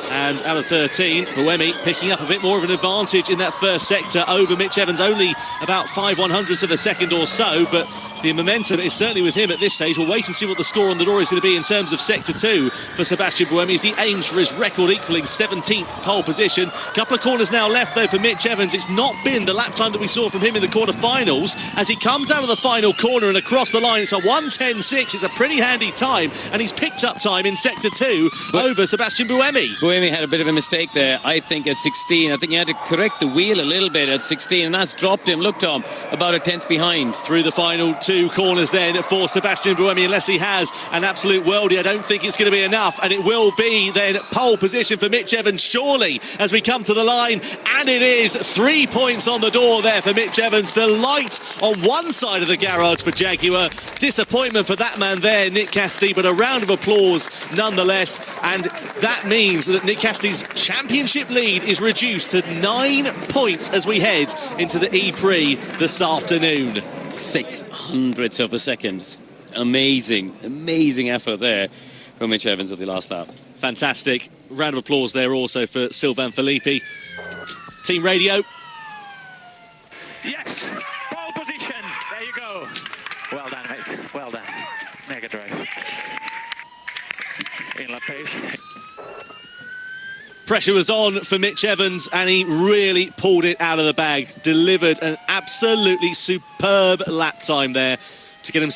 And out of 13, Buemi picking up a bit more of an advantage in that first sector over Mitch Evans. Only about 5/100ths of a second or so, but the momentum is certainly with him at this stage. We'll wait and see what the score on the door is going to be in terms of sector 2 for Sebastian Buemi as he aims for his record equaling 17th pole position. Couple of corners now left though for Mitch Evans. It's not been the lap time that we saw from him in the quarterfinals. As he comes out of the final corner and across the line, it's a 1:10.6. It's a pretty handy time, and he's picked up time in sector 2 over Sebastian Buemi. Buemi had a bit of a mistake there, I think, at 16. I think he had to correct the wheel a little bit at 16, and that's dropped him, look Tom, about a 10th behind. Through the final 2 corners then for Sebastian Buemi, unless he has an absolute worldie. I don't think it's going to be enough, and it will be then pole position for Mitch Evans, surely, as we come to the line, and it is 3 points on the door there for Mitch Evans. Delight on one side of the garage for Jaguar, disappointment for that man there, Nick Cassidy, but a round of applause nonetheless, and that means that Nick Cassidy's championship lead is reduced to 9 points as we head into the E-Prix this afternoon. 0.06 of a second. Amazing effort there from Mitch Evans at the last lap. Fantastic. Round of applause there also for Sylvain Filippi. Team radio. Yes, pole position. There you go. Well done, mate. Well done. Mega drive. Inlet pace. Pressure was on for Mitch Evans, and he really pulled it out of the bag. Delivered an absolutely superb lap time there to get himself